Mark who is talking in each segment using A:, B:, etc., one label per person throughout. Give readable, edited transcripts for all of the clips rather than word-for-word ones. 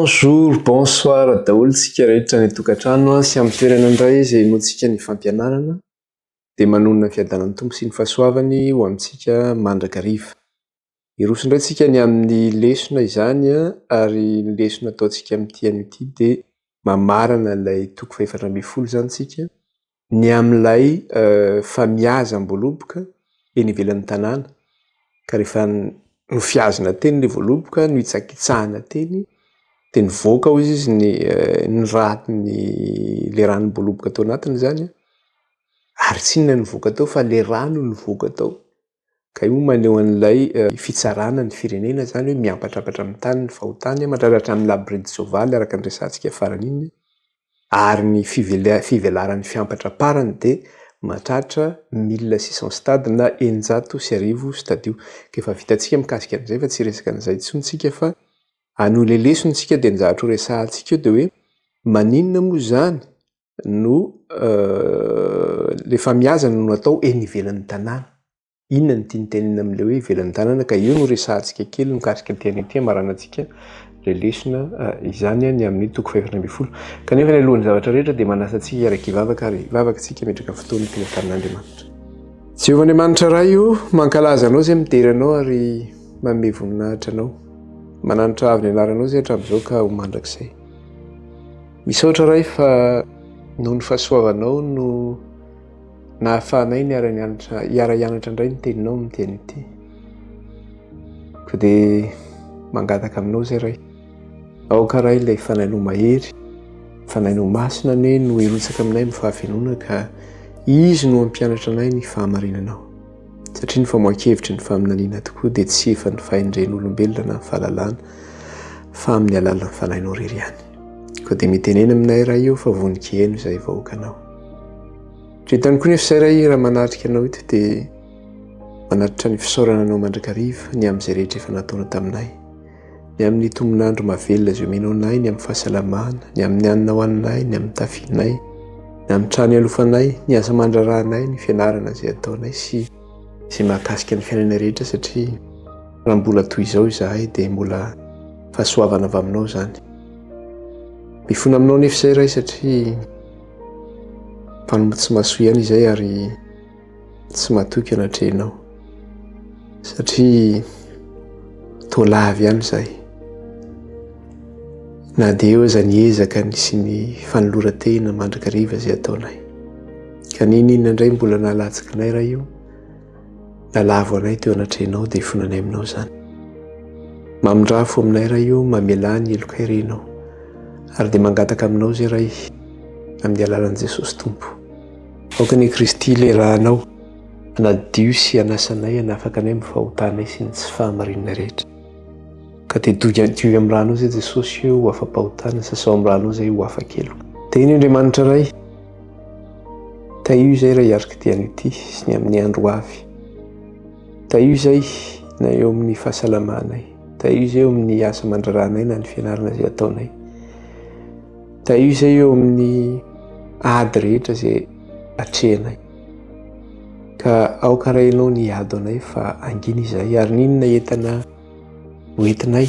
A: Bonjour, bonsoir daholo tsika rehetra ny tokantrano sy amin'ny toerana indray izay moantsika ny fampianarana dia manonona ny fiadanan'ny tompo sy ny fahasoavany ho amintsika mandrakariva. Iroso indray tsika ny amin'ny lesona izany ary ny lesona ataontsika amin'ity an'ity dia mamarana ilay toko faha 700 izany tsika ny amin'ilay famiazam-boaloboka eny ivelan'ny tanàna ka rehefa nofiazina teny ilay voaloboka no hitsakitsahana teny dia nivoaka ao izy ny ratiny le rano boaloboka tao anatiny izany ary tsy inona nivoaka tao fa le rano nivoaka tao ka io maneho an'ilay fitsarana ny firenena izany hoe miampatrapatra amin'ny tany ny fahotany mahatratra amin'ny labirety soavaly araka ny resantsika farany iny ary ny fivelaran'ny fiampetraparany dia mahatratra 1600 stade na 900 stadio ka efa vitantsika mikasika an'izay fa tsy resaka an'izay intsony tsika fa anoho le lesontsika dia nizahatra ho resahantsika eo dia hoe maninona moa izany no le famiazana no atao eny ivelan'ny tanàna. Inona ny tiantenina amin'ilay hoe ivelan'ny tanàna ka io no resahantsika kely mikasika ty amaranantsika le lesona izany ny amin'ny toko 700. Kanefa ny alohan'ny zavatra rehetra dia manasa antsika hiaraka hivavaka ary hivavaka antsika metraka fotoana teny tamin'Andriamanitra. Jehovah'Andriamanitra iray io mankalaza anao izay midery anao ary manome voninahitra anao. Mananitra avy ny anaranao izay hatramin'izao ka ho mandrakizay. Misaotra iray fa noho ny fahasoavanao no nahafahanay hiara-hianatra indray ny teninao amin'ny teny ity. Ko dia mangataka aminao izay iray. Aoka iray ilay fanahinao mahery, fanahinao masina anie no hirotsaka aminay amin'ny fahafenona ka izy no hampianatra anay ny fahamarinanao. Satria ny famohan-kevitry ny faminaniana tokoa dia tsy efa ny fahendren'olombelona na ny fahalalana fa amin'ny alalan'ny fanahinao irery ihany. Koa dia mitenena aminay iray eo fa vonin-kiheno izay vahoakanao. Hitany koa nefa izay iray raha manatrika anao ito dia manatitra ny fisaorana anao mandrakariva ny amin'izay rehetra efa nataonao taminay. Ny amin'ny tombonandro mahavelona izay omenao anay, ny amin'ny fahasalamana, ny amin'ny hanina hoaninay, ny amin'ny tafianay, ny amin'ny trano ialofanay, ny asa mandrarahanay, ny fianarana izay ataonay sy izay mahakasika ny fiainana rehetra satria raha mbola toy izao izahay dia mbola fahasoavana avy aminao izany. Mifono aminao nefa izay iray satria mpanombotsy mahasoa ihany izay ary tsy mahatoky anatrehinao satria toa lavy ihany izahay. Na dia eo aza ny ezaka sy ny fanoloran-tena mandrakariva izay ataonay. Ka ninona indray mbola nahalatsikinay iray io, nalavo anay teo anatrehinao dia ifonanay aminao izany. Mamindrafo aminay iray io, mamelany eloka irenao ary dia mangataka aminao izay iray amin'ny alalan'i Jesosy Tompo. Aoka ny Kristy lerahanao hanadio sy hanasanay hanafaka anay amin'ny fahotanay sy ny tsy fahamarinana rehetra. Ka dia diovy amin'ny ranao izay Jesosy io ho afa-pahotana, sasao amin'ny ranao izay ho afa-kelo. Dia iny Andriamanitra iray, taio izay iray hiarika dia an'ity sy ny amin'ny andro avy. Taio izay na eo amin'ny fahasalamanay, taio izay eo amin'ny asa mandraranay na ny fianarana izay ataonay, taio izay eo amin'ny ady rehetra izay atrehanay. Ka aoka rainao ny ady anay fa angina izay ary ninona entana hoentinay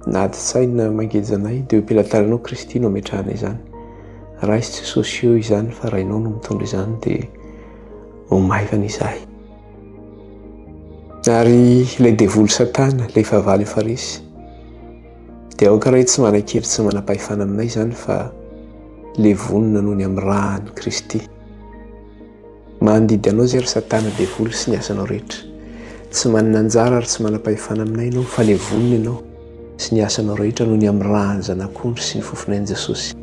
A: na adi-tsaina mangejanay dia eo am-pilatananao Kristy no ametrahanay izany. Raisy Jesosy eo izany fa rainao no mitondra izany dia ho maivana izahay. Ary ilay devoly Satana, ilay fahavaly farisy dia aoka raha tsy manan-kely tsy manam-pahefana aminay izany fa ilay vonona noho ny amin'ny rahan'i Kristy. Mandidy anao izay ry Satana devoly sy ny asanao rehetra. Tsy manana anjara ary tsy manam-pahefana aminay ianao fa ilay vonona ianao sy ny asanao rehetra noho ny amin'ny rahan'ny zanak'ondry sy ny fofonain'i Jesosy.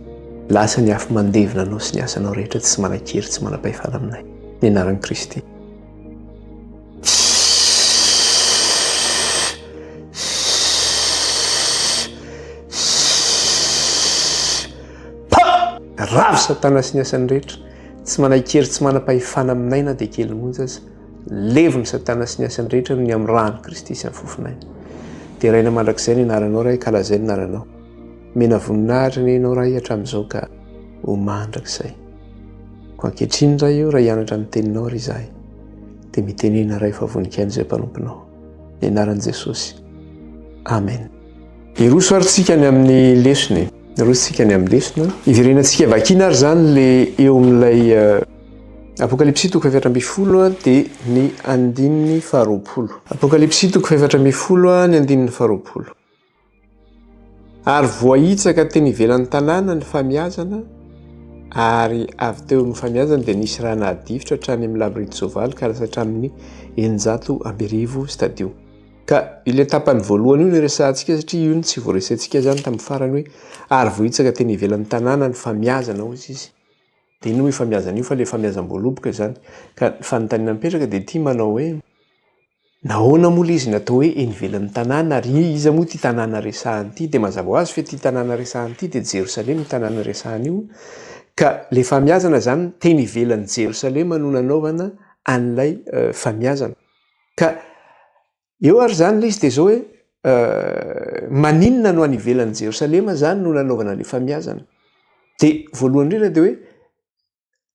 A: Lasa ny afo mandevina anao sy ny asanao rehetra tsy manan-kely tsy manam-pahefana aminay. Ny anaran'i Kristy. Ravy Satana sy ny asany rehetra tsy manan-kery tsy manam-pahefana aminay na dia kely monja aza. Levony Satana sy ny asany rehetra noho ny amin'ny rahan'i Kristy sy ny fofonay. Dia raina mandrakizay ny anaranao ray, kalazay ny anaranao. Mena voninahitra ny ianao ray hatramin'izao ka ho mandrakizay. Ko ankehitriny ray io raha hianatra amin'ny teninao ry izahay dia mitenena ray fa voninkaino izay mpanomponao. Ny anaran'i Jesosy. Amen. Irosoaritsika ny amin'ny lesona irositsika ny amin'ny lesona iverenantsika vakina ary zany le eo amin'ilay apokalypsy toko 7:10 dia ny andininy 20. Apokalypsy toko 7:10 ny andininy 20. Ary voahitsaka teny ivelan'ny tanàna ny famiazana ary avy teo ny famiazana dia nisy rano adifitra hatrany amin'ny labirin'ny soavaly ka lasa hatramin'ny 900 stadio. Ka ile tapany voalohany io ny resantsika satria io tsy voaresantsika zany tamin'ny farany hoe ary voahitsaka teny ivelan'ny tanàna ny famiazana ozy izy. Dia ino hoe famiazana io fa le famiazam-boaloboka zany. Ka fanontaniana mipetraka dia ity manao hoe nahoana moa le izy natao hoe eny ivelan'ny tanàna ary iza moa ty tanàna resahany ity dia mazava ho azy fa ty tanàna resahany ity dia Jerosalema tanàna resahany io. Ka le famiazana zany teny ivelan'ny Jerosalema no nanaovana an'ilay famiazana. Ka eo ary zany le izy dia zao hoe maninona no any ivelan'ny Jerosalema zany no nanaovana le famiazana. Dia voalohany indrindra dia hoe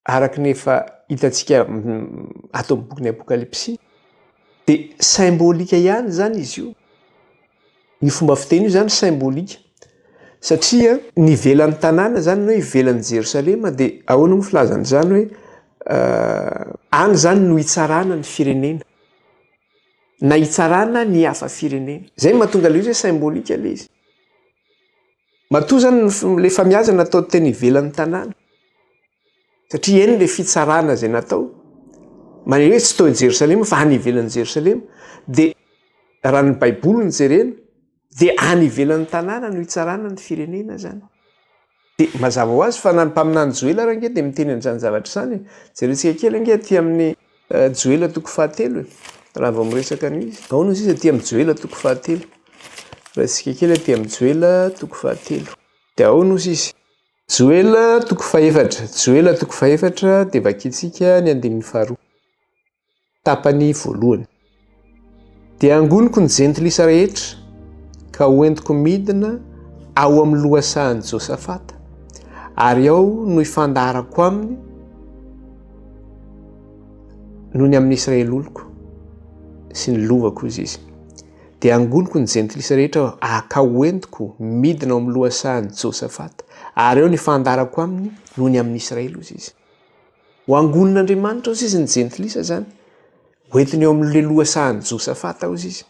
A: araka ny efa hitantsika ato amin'ny boky ny Apokalypsy dia symbolika ihany zany izy io. Ny fomba fiteny io zany symbolika. Satria ny ivelan'ny tanàna zany no hoe ivelan'ny Jerosalema dia ahoana moa filazany zany hoe any zany no hitsarana ny firenena. Na hitsarana ny hafa firenena. Zay mahatonga le izy hoe symbolika le izy. Matoa zany le famiazana natao teny ivelan'ny tanàna. Satria eny le fitsarana zay natao. Manao hoe tsy tao Jerosalema fa any ivelan'ny Jerosalema dia raha ny Baiboly no jerena dia any ivelan'ny tanàna no hitsarana ny firenena zany. Dia mazava ho azy fa na ny mpaminany Joela raha ange dia miteny an'izany zavatra izany. Jerentsika kely ange aty amin'ny Joela toko 9 raha vao miresaka an'izy. Ahoana izy aty amin'ny Joela toko 9. Resika kely aty amin'ny Joela toko 9. Dia ahoana izy? Joela toko 4. Joela toko 4 dia vakintsika ny andininy 2. Tapany voalohany. Dia angoniko ny jentilisa rehetra ka hoentiko midina ao amin'ny lohasahan'i Josafata ary ao no ifandarako aminy noho ny amin'ny Israely oloko sy ny lovako izy izy. Dia angoniko ny jentilisa rehetra ka hoentiko midina ao amin'ny lohasahan'i Josafata ary ao no ifandarako aminy noho ny amin'ny Israely izy izy. Ho angonin'Andriamanitra ozy izy ny jentilisa zany. Hoentiny eo amin'le lohasahan'i Josafata ozy izy.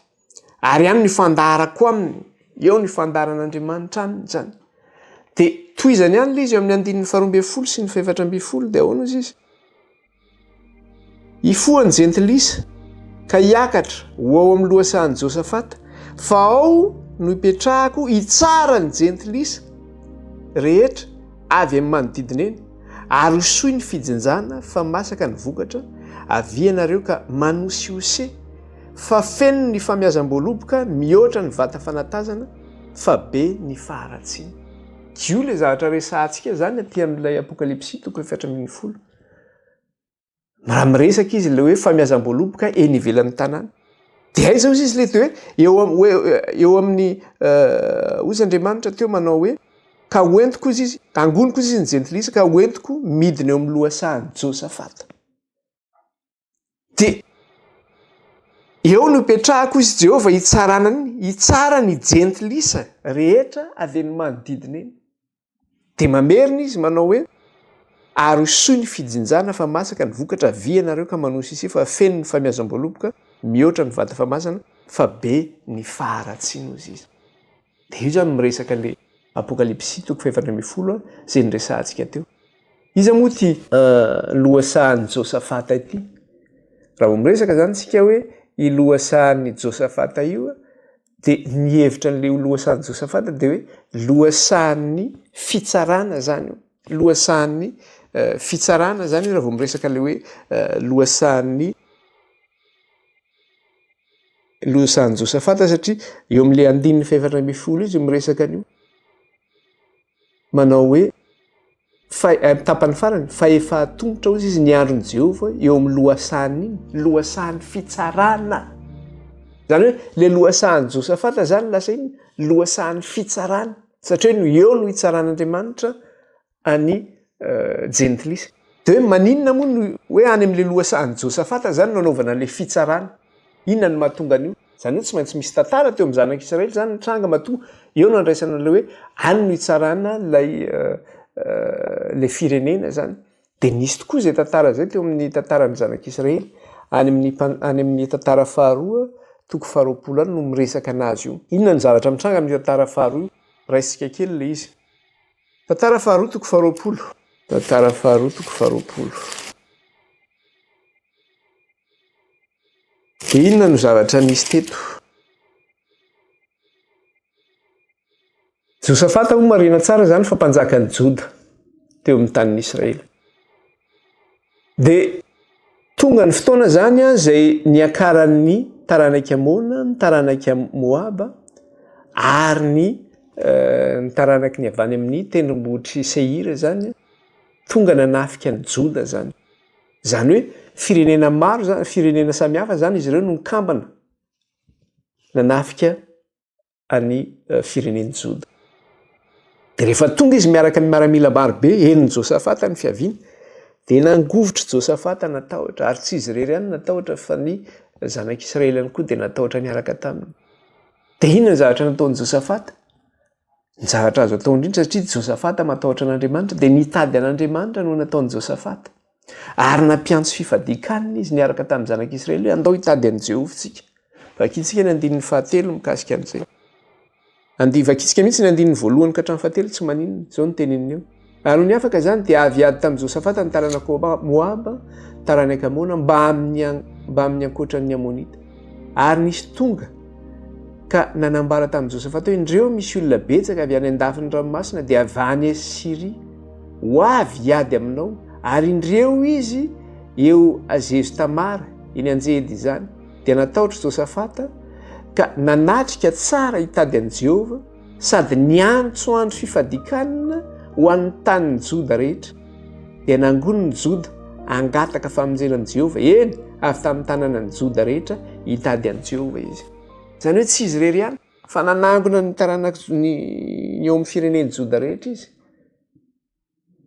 A: Ary any no ifandarako aminy. Eo ny ifandaran'Andriamanitra aminy zany. Dia toizany ihany le izy eo amin'ny andininy 12 sy ny 14 dia ahoana izy izy? Ifoany jentilisa ka hiakatra ho ao amin'ny lohasahan'i Josafata fa ao no ipetrahako hitsara ny jentilisa rehetra avy amin'ny manodidina eny ary hosoy ny fijinjana fa masaka ny vokatra avy ianareo ka manosiose fa feno ny famiazam-boaloboka mihoatra ny vata fanatazana fa be ny faharatsiana. Io le zavatra resantsika zany aty amin'ilay Apokalypsy toko 7:10. Raha miresaka izy le hoe famiazam-boaloboka eny ivelan'ny tanàna. Dia aiza ozy izy le hoe eo amin'ny ozy Andriamanitra teo manao hoe ka hoentiko izy izy, angoniko izy ny jentilisa ka hoentiko midina eo amin'ny lohasahan'i Josafata. Dia eo no ipetrahako izy Jehova hitsara ny jentilisa rehetra avy ny manodidina eny. Dia mamerina izy manao hoe ary hosoy ny fijinjana fa masaka ny vokatra avy ianareo ka manosy ise fa feno ny famiazam-boaloboka mihoatra ny vata famasana fa be ny faharatsiana ozy izy. Dia io zany miresaka le Apokalypsy toko 7:10 zay niresantsika teo. Iza moa ty lohasahan'i Josafata ity? Raha vao miresaka zany tsika hoe i lohasahan'i Josafata io dia ny hevitra n'le lohasahan'i Josafata dia hoe lohasahan'ny fitsarana zany io. Lohasahan'ny fitsarana zany raha vao miresaka le hoe lohasahan'ny Josafata satria eo amin'le andininy 7:10 izy miresaka an'io. Manao hoe tapany farany fa efa atongotra ozy izy ny andron'i Jehova eo amin'ny lohasahan'ny fitsarana. Zany hoe le lohasahan'i Josafata zany lasa iny lohasahan'ny fitsarana satria eo no hitsaran'Andriamanitra any jentilisa. Dia hoe maninona moa no hoe any amin'le lohasahan'i Josafata zany nanaovana le fitsarana? Inona no mahatonga an'io? Zany hoe tsy maintsy misy tantara teo amin'ny zanak'Israely zany nitranga matoa eo no andraisana le hoe any no hitsarana lay firenena zany. De nisy tokoa zay tantara zay teo amin'ny tantaran'ny zanak'Israely any amin'ny tantara faharoa toko faharoapolo any no miresaka anazy io. Inona ny zavatra mitranga amin'ny tantara faharoa io? Raisika kely le izy. Tantara faharoa toko faharoapolo. Tantara faharoa toko faharoapolo. De inona no zavatra misy teto? Josafata moa marina tsara zany fa mpanjakan'ny Joda teo amin'ny tanin'ny Israely. De tonga ny fotoana zany zay niakaran'ny taranaka Amona, ny taranaka Moaba ary ny taranaka ny avy any amin'ny tendrombohitry Seira zany tonga nanafika ny Joda zany. Zany hoe firenena maro zany, firenena samihafa zany izy ireo no nikambana nanafika any firenen'ny Joda. De rehefa tonga izy miaraka amin'ny miaramila maro be eniny Josafata ny fiaviany, de nangovitra Josafata natahotra ary tsy izy irery ihany natahotra fa ny zanak'Israely ihany koa de natahotra niaraka taminy. De inona ny zavatra nataon'i Josafata? Ny zavatra azo atao indrindra satria Josafata matahotra an'Andriamanitra de nitady an'Andriamanitra no nataon'i Josafata. Ary nampiantso fifadikanina izy niaraka tamin'ny zanak'Israely hoe andao hitady an'i Jehovah tsika. Vakitsika ny andinin'ny 7 mikasika an'izay. Vakitsika mihitsy ny andinin'ny 1 ka hatramin'ny 7 tsy maninona, zao no teneniny eo. Ary ny afaka zany dia avy ady tamin'i Josafata ny taranaka Moaba, taranaka Amona mba amin'ny ankoatran'ny Amonita. Ary nisy tonga ka nanambara tamin'i Josafata hoe indreo misy olona betsaka avy any andafin'ny ranomasina dia avy any Siria ho avy hiady aminao ary indreo izy eo Azezo Tamara eny Anjedy izany. Dia natahotra Josafata ka nanatrika tsara hitady an'i Jehovah sady niantso andro fifadikanina ho an'ny tanin'ny Joda rehetra. Dia nangono ny Joda angataka famonjenan'i Jehovah eny avy tamin'ny tanànan'ny Joda rehetra hitady an'i Jehovah izy. Zany hoe tsy izy irery ihany fa nanangona ny taranaka ny eo amin'ny firenen'ny Joda rehetra izy.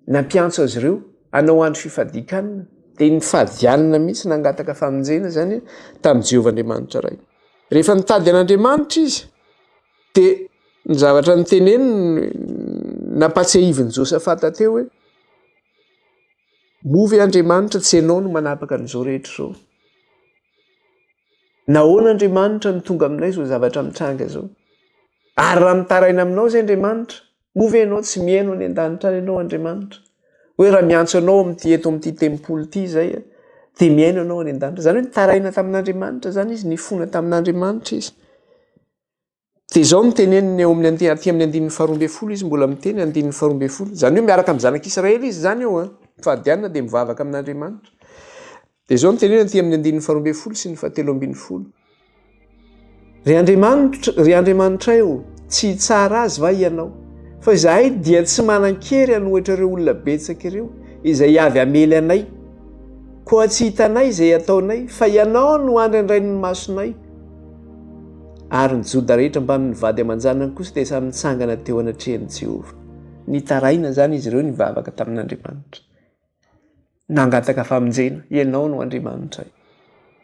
A: Nampiantso azy ireo hanao andro fifadikanina dia nifadianina mihitsy nangataka famonjena zany tamin'i Jehovah Andriamanitra iray. Rehefa nitady an'Andriamanitra izy dia ny zavatra niteneniny nampatsiahiviny Josafata teo hoe movy Andriamanitra tsy ianao no manapaka an'izao rehetra izao. Nahoana Andriamanitra no tonga aminay zao zavatra mitranga zao? Ary raha mitaraina aminao izay Andriamanitra, movy ianao tsy mihaino any an-danitra any ianao Andriamanitra. Hoe raha miantso anao eto amin'ity tempolo ity izay dia mihaino anao any an-danitra. Zany hoe nitaraina tamin'Andriamanitra zany izy, nifona tamin'Andriamanitra izy. Dia izao no teneniny eo amin'ny aty amin'ny 12 izy mbola miteny 12. Zany hoe miaraka amin'ny zanak'Israely izy zany eo mifadianina dia mivavaka amin'Andriamanitra. Dia izao no teneniny aty amin'ny 12 sy ny 17. Ry Andriamanitra eo, tsy tsara azy va ianao? Fa izahay dia tsy manan-kery hanohitra ireo olona betsaka ireo izay avy hamely anay. Koa tsy hitanay izay ataonay, fa ianao no andray ny masonay. Ary ny Joda rehetra mba nivady aman-janany kosa dia samy nitsangana teo anatrehan'i Jehovah. Nitaraina zany izy ireo nivavaka tamin'Andriamanitra. Nangataka famonjena, ianao no Andriamanitra.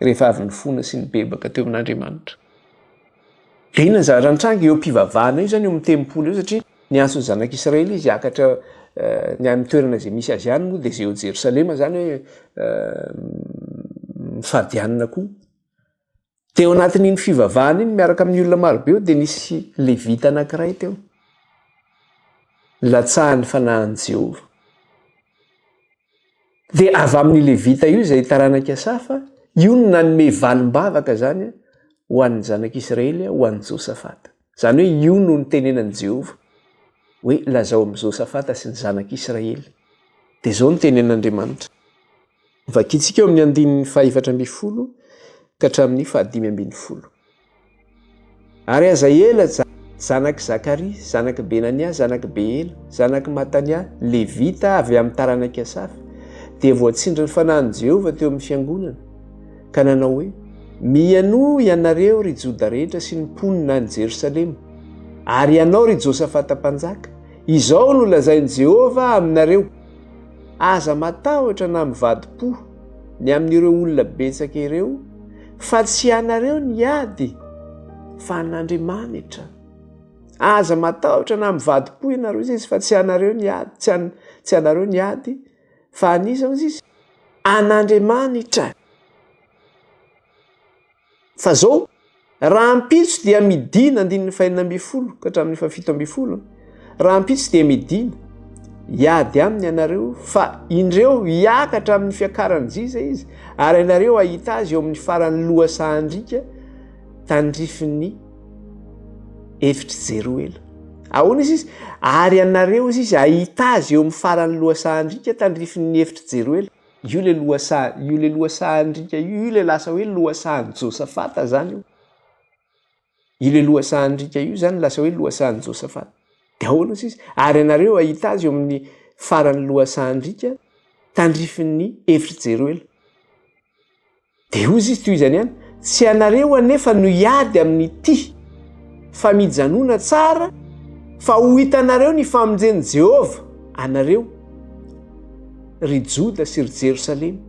A: Rehefa avy nifona sy nibebaka teo amin'Andriamanitra. Dia inona ny zavatra nitranga eo am-pivavahana io zany eo amin'ny tempolo io satria niantso ny zanak'Israely izy hiakatra ny amin'ny toerana izay misy azy ihany moa dia izay eo Jerosalema zany hoe mifadianina koa. Teo anatin'iny fivavahana iny miaraka amin'ny olona maro be dia nisy levita anankiray teo. Latsahan'ny fanahin'i Jehovah. Dia avy amin'ny levita io izay taranaka Safa, io no nanome valim-bavaka zany ho an'ny zanak'Israely ho an'i Josafata. Zany hoe io no nitenenan'i Jehovah hoe lazao amin'ny Josafata sy ny zanak'Israely. Dia izao no tenen'Andriamanitra. Vakitsika eo amin'ny 4:12 ka hatramin'ny 5:10. Ary Azaela zanak' Zakaria, zanak' Benania, zanak' Beela, zanak' Matania, levita avy amin'ny taranaka Safa, dia voatsindry ny fanahin'i Jehovah teo amin'ny fiangonana ka nanao hoe miano ianareo ry Joda rehetra sy ny mponina any Jerosalema, ary ianao ry Josafata mpanjaka, izao no lazain'i Jehovah aminareo, aza matahotra na mivadi-po ny amin'ireo olona betsaka ireo, fa tsy ianareo ny ady fa an'Andriamanitra. Aza matahotra na mivadi-po ianareo izy fa tsy anareo ny ady, tsy anareo ny ady, fa anisa ozy izy an'Andriamanitra. Fa zao raha ampitso dia midina 9:40 ka hatramin'ny 7:70. Raha ampitso dia midina iady aminy ianareo fa indreo hiakatra amin'ny fiakarany ziza izy ary ianareo ahita azy eo amin'ny farany lohasahandrika tandrifin'ny efitra jero ela. Ahoana izy ary ianareo izy ahita azy eo amin'ny farany lohasahandrika tandrifin'ny efitra jero ela. Io le lohasahandrika io le lasa hoe lohasahan'i Josafata zany io. Io le lohasahandrika io zany lasa hoe lohasahan'i Josafata. Dia ahoana izy ary ianareo ahita azy eo amin'ny farany lohasahandrika tandrifin'ny efitra jero ela. Dia hozy izy toy izany ihany, tsy anareo anefa no hiady amin'ny ty famijanona tsara fa ho hitanareo ny famonjen'i Jehova anareo ry Joda sy ry Jerosalema.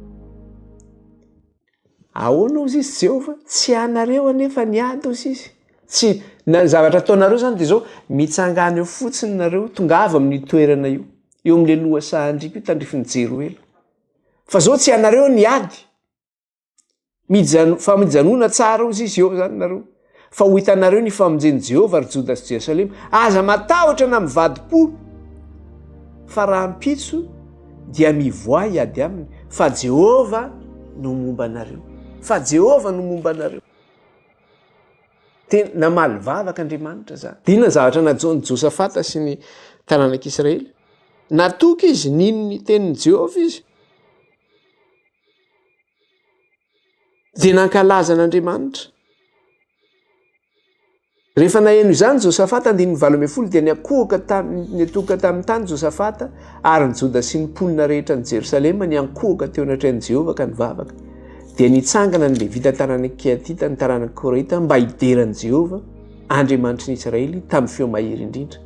A: Ahoana ozy izy Jehova? Tsy anareo anefa niady ozy izy. Tsy na zavatra ataonareo zany dia zao mitsangana eo fotsiny nareo tongava amin'ny toerana io, eo amin'le lohasahandrika io tandrifin'ny jero ela. Fa zao tsy anareo niady. Famijanona tsara ozy izy eo zany nareo. Fa ho hitanareo ny famonjen'i Jehova ry Joda sy Jerosalema. Aza matahotra na mivadi-po fa raha ampitso dia mivoa iady aminy fa Jehova no momba anareo. Fa Jehova no momba anareo. Tena namaly vavaka Andriamanitra zany. Dina zavatra najaon'i Josafata sy ny tanànak'Israely. Natoky izy nino ny tenin'i Jehova izy. Dia nankalaza an'Andriamanitra. Rehefa naheno izany Josafata 9:40 dia natoka tamin'ny tany Josafata ary ny Joda sy ny mponina rehetra ny Jerosalema niankohaka teo anatrehany Jehova ka nivavaka. Dia nitsangana ny Levita taranaka Kehatita ny taranaka Koreta mba hiderany Jehova Andriamanitry ny Israely tamin'ny feo mahery indrindra.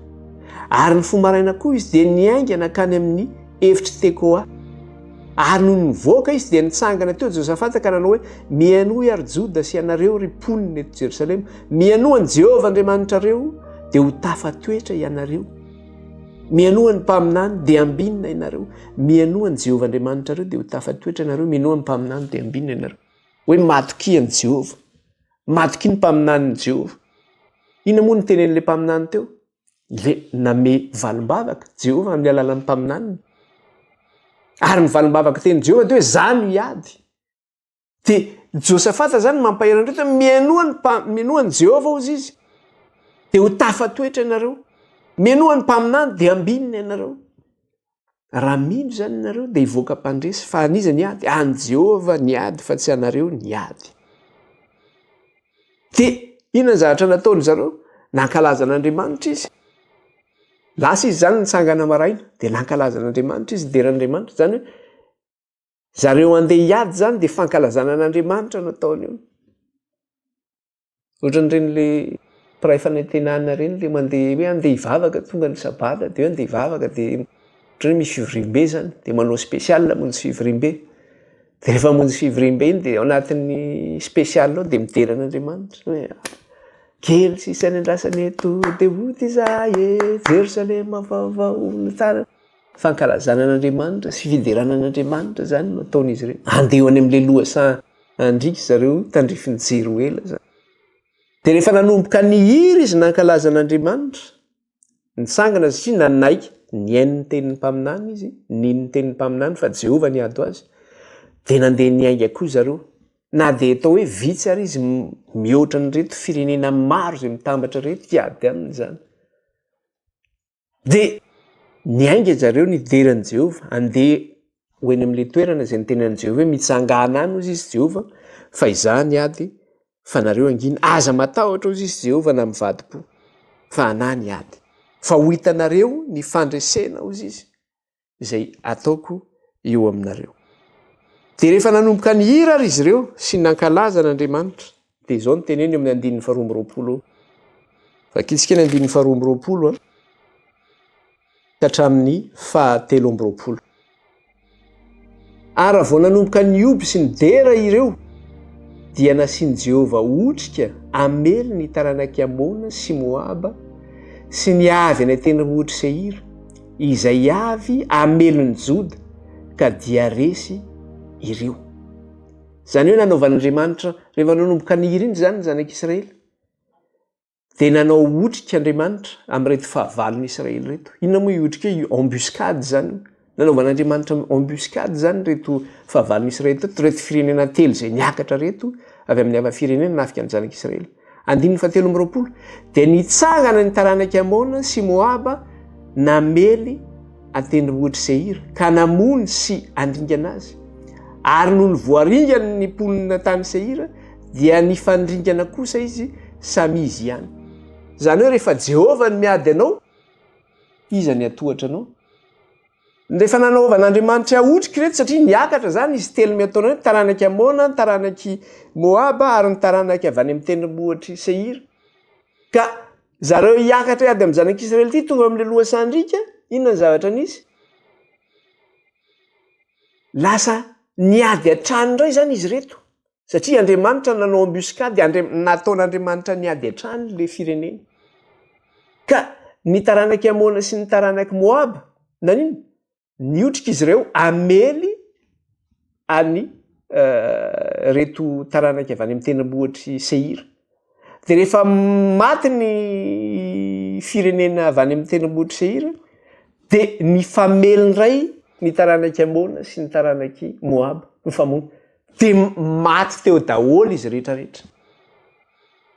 A: Ary ny fomaraina koa izy dia niaingana kany amin'ny efitra Tekoa. Ary no nivoaka izy dia nitsangana teo Josafata ka nanao hoe mianohy ary Joda sy ianareo ry mponina eto Jerosalema, mianohany Jehova Andriamanitrareo dia ho tafatoetra ianareo. Mianohany mpaminany dia ambinina ianareo. Mianohany Jehova Andriamanitrareo dia ho tafatoetra ianareo. Mianohany mpaminany dia ambinina ianareo. Hoe matokiany Jehova. Matoki ny mpaminany Jehova. Ina moa ny tenen'ilay mpaminany teo? Le name valim-bavaka Jehova amin'ny alalan'ny mpaminany. Ary ny valim-bavaka teny Jehova dia hoe zany hiady. Dia Josafata zany mampahery andreo mianohany Jehova ozy izy dia ho tafatoetra ianareo. Mianohany mpaminany dia ambinina ianareo. Raha mino zany ianareo dia hivoaka mpandresy fa aniza niady? Any Jehova niady fa tsy anareo niady. Dia inona zavatra nataony zareo? Nankalaza an'Andriamanitra izy. Lasa izy zany nitsangana maraina dia nankalaza an'Andriamanitra izy, deran'Andriamanitra zany hoe zareo andeha hiady zany dia fankalazana an'Andriamanitra nataony eo. Ohatran'ireny le mpiray fanantenana reny le mandeha hoe andeha hivavaka tonga ny sabata dia andeha hivavaka dia ohatran'ny misy fivoriam-be zany dia manao spécial monjy fivoriam-be. Dia rehefa monjy fivoriam-be iny dia ao anatin'ny spécial ao dia midera an'Andriamanitra hoe kely sisy any andrasany eto dia oty izahay Jerosalema vaovao no tsara. Fankalazana an'Andriamanitra sy fiderana an'Andriamanitra zany no ataon'izy ireny. Andeha any amin'ilay lohasahandrika zareo tandrifin'ny jero ela zany. Dia rehefa nanomboka nihiry izy nankalaza an'Andriamanitra, nitsangana satria nanaiky niaino ny tenin'ny mpaminany izy, nino ny tenin'ny mpaminany fa Jehova niady azy. Dia nandeha niainga koa zareo. Na dia atao hoe vitsy ary izy mihoatra ny reto firenena maro izay mitambatra reto hiady aminy zany. Dia niainga zareo nideran'i Jehova, andeha ho eny amin'ilay toerana izay nitenen'i Jehova hoe mitsangana any ozy izy Jehova fa izaho niady fa nareo angina. Aza matahotra ozy izy Jehova na mivadi-po fa anahy niady. Fa ho hitanareo ny fandresena ozy izy izay ataoko eo aminareo. Dia rehefa nanomboka nihira ary izy ireo sy nankalaza an'Andriamanitra dia izao no teneny eo amin'ny 9:20. Vakitsika ny 9:20 ka hatramin'ny 7:20. Ary vao nanomboka nioby sy nidera ireo dia nasiany Jehova otrika amely ny taranaka Amona sy Moaba sy ny avy any tendrombohitra Seira, izay avy amelony Joda ka dia resy ireo. Zany hoe nanaovan'Andriamanitra rehefa nanomboka niry iny zany zanak'Israely, dia nanao otrika Andriamanitra amin'reto fahavalon'ny Israely reto. Inona moa otrika embuscade zany? Nanaovan'Andriamanitra embuscade zany reto fahavalon'ny Israely reto, reto firenena telo izay niakatra reto avy amin'ny hava-firenena nafika ny zanak'Israely. 17 dia nitsangana ny taranaka Amona sy Moaba namely an-tendrombohitra Seira ka namony sy andringana azy. Ary noho ny voaringana ny mponina tany Seira dia nifandringana kosa izy samy izy ihany. Zany hoe rehefa Jehova ny miady anao, iza ny atohatra anao? Rehefa nanaovan'Andriamanitra otrika reto satria niakatra zany izy telo miataona hoe taranaki Amona, taranaki Moaba ary ny taranaki avy any amin'ny tendrombohitry Seira. Ka zareo hiakatra iady amin'ny zanak'Israely ity tonga amin'ilay lohasandrika, inona ny zavatra nisy? Lasa niady hatrany indray zany izy reto. Satria Andriamanitra nanao embuscade, nataon'Andriamanitra niady hatrany le firenena. Ka ny taranaki Amona sy ny taranaki Moaba, nanino? Niotrika izy ireo amely any reto taranaki avy any amin'ny tendrombohitry Seira. Dia rehefa maty ny firenena avy any amin'ny tendrombohitry Seira, dia nifameliny iray ny taranaki Amona sy ny taranaki Moaba, nifamono. Dia maty teo daholo izy rehetrarehetra.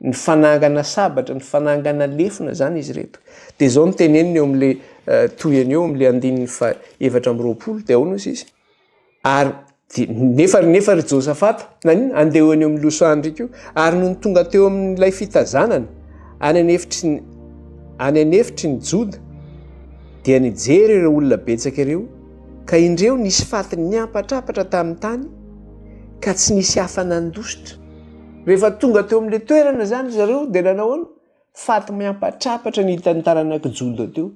A: Ny fanangana sabatra, ny fanangana lefina zany izy reto. Dia izao no teneniny eo amin'ilay toyany eo amin'ilay 220 dia ahoana izy. Ary nefa ry Josafata, nanino? Andeha eny amin'ny lohasandrika io. Ary noho ny tonga teo amin'ilay fitazanana any anefitry ny Joda, dia nijery ireo olona betsaka ireo, ka indreo nisy faty niampatrapatra tamin'ny tany, ka tsy nisy hafa nandositra. Rehefa tonga teo amin'ilay toerana zany zareo dia nanao ano? Faty miampatrapatra ny hitan'ny taranaki Joda teo.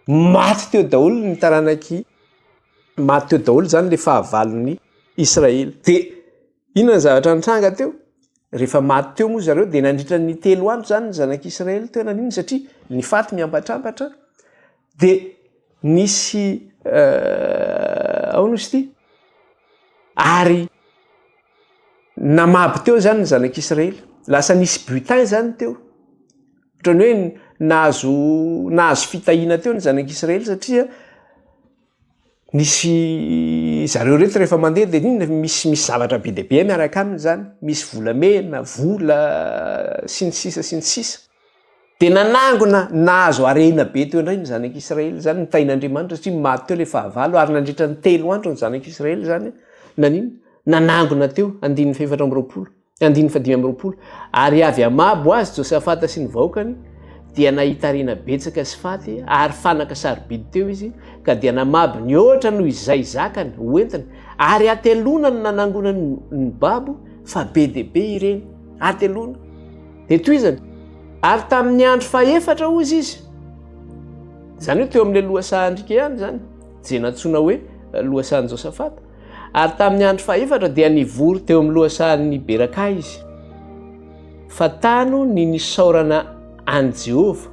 A: Maty teo daholo ny taranaki, maty teo daholo zany le fahavalon'ny Israely. Dia inona ny zavatra nitranga teo? Rehefa maty teo moa zareo dia nandritra ny 3 andro zany ny zanak'Israely teo nanino, satria ny faty miampatrapatra. Dia nisy ahoana izy ity? Ary namaby teo zany ny zanak'Israely. Lasa nisy butin zany teo. Ohatrany hoe nahazo fitahiana teo ny zanak'Israely satria nisy zareo reto rehefa mandeha dia inona misy zavatra be dia be miaraka aminy zany. Misy volamena, vola sy ny sisa. Dia nanangona nahazo harena be teo indray ny zanak'Israely zany nitahin'Andriamanitra satria maty teo ilay fahavalo ary nandritra ny 3 andro ny zanak'Israely zany. Nanino? Nanangona teo 520. Ary avy amabo azy Josafata sy ny vahoakany dia nahita harena betsaka sy faty ary fanaka sarobidy teo izy, ka dia namaby ny ohatra noho izay zakany hoentiny ary atelona ny nanangona ny babo fa be dia be ireny atelona. Dia toizany ary tamin'ny andro faefatra ozy izy, zany hoe teo amin'ilay lohasandrika ihany zany, izay natsoina hoe lohasahan'i Josafata. Ary tamin'ny andro faefatra dia nivory teo amin'ny lohasahan'ny Beraka izy. Fa tano ny nisaorana an Jehova,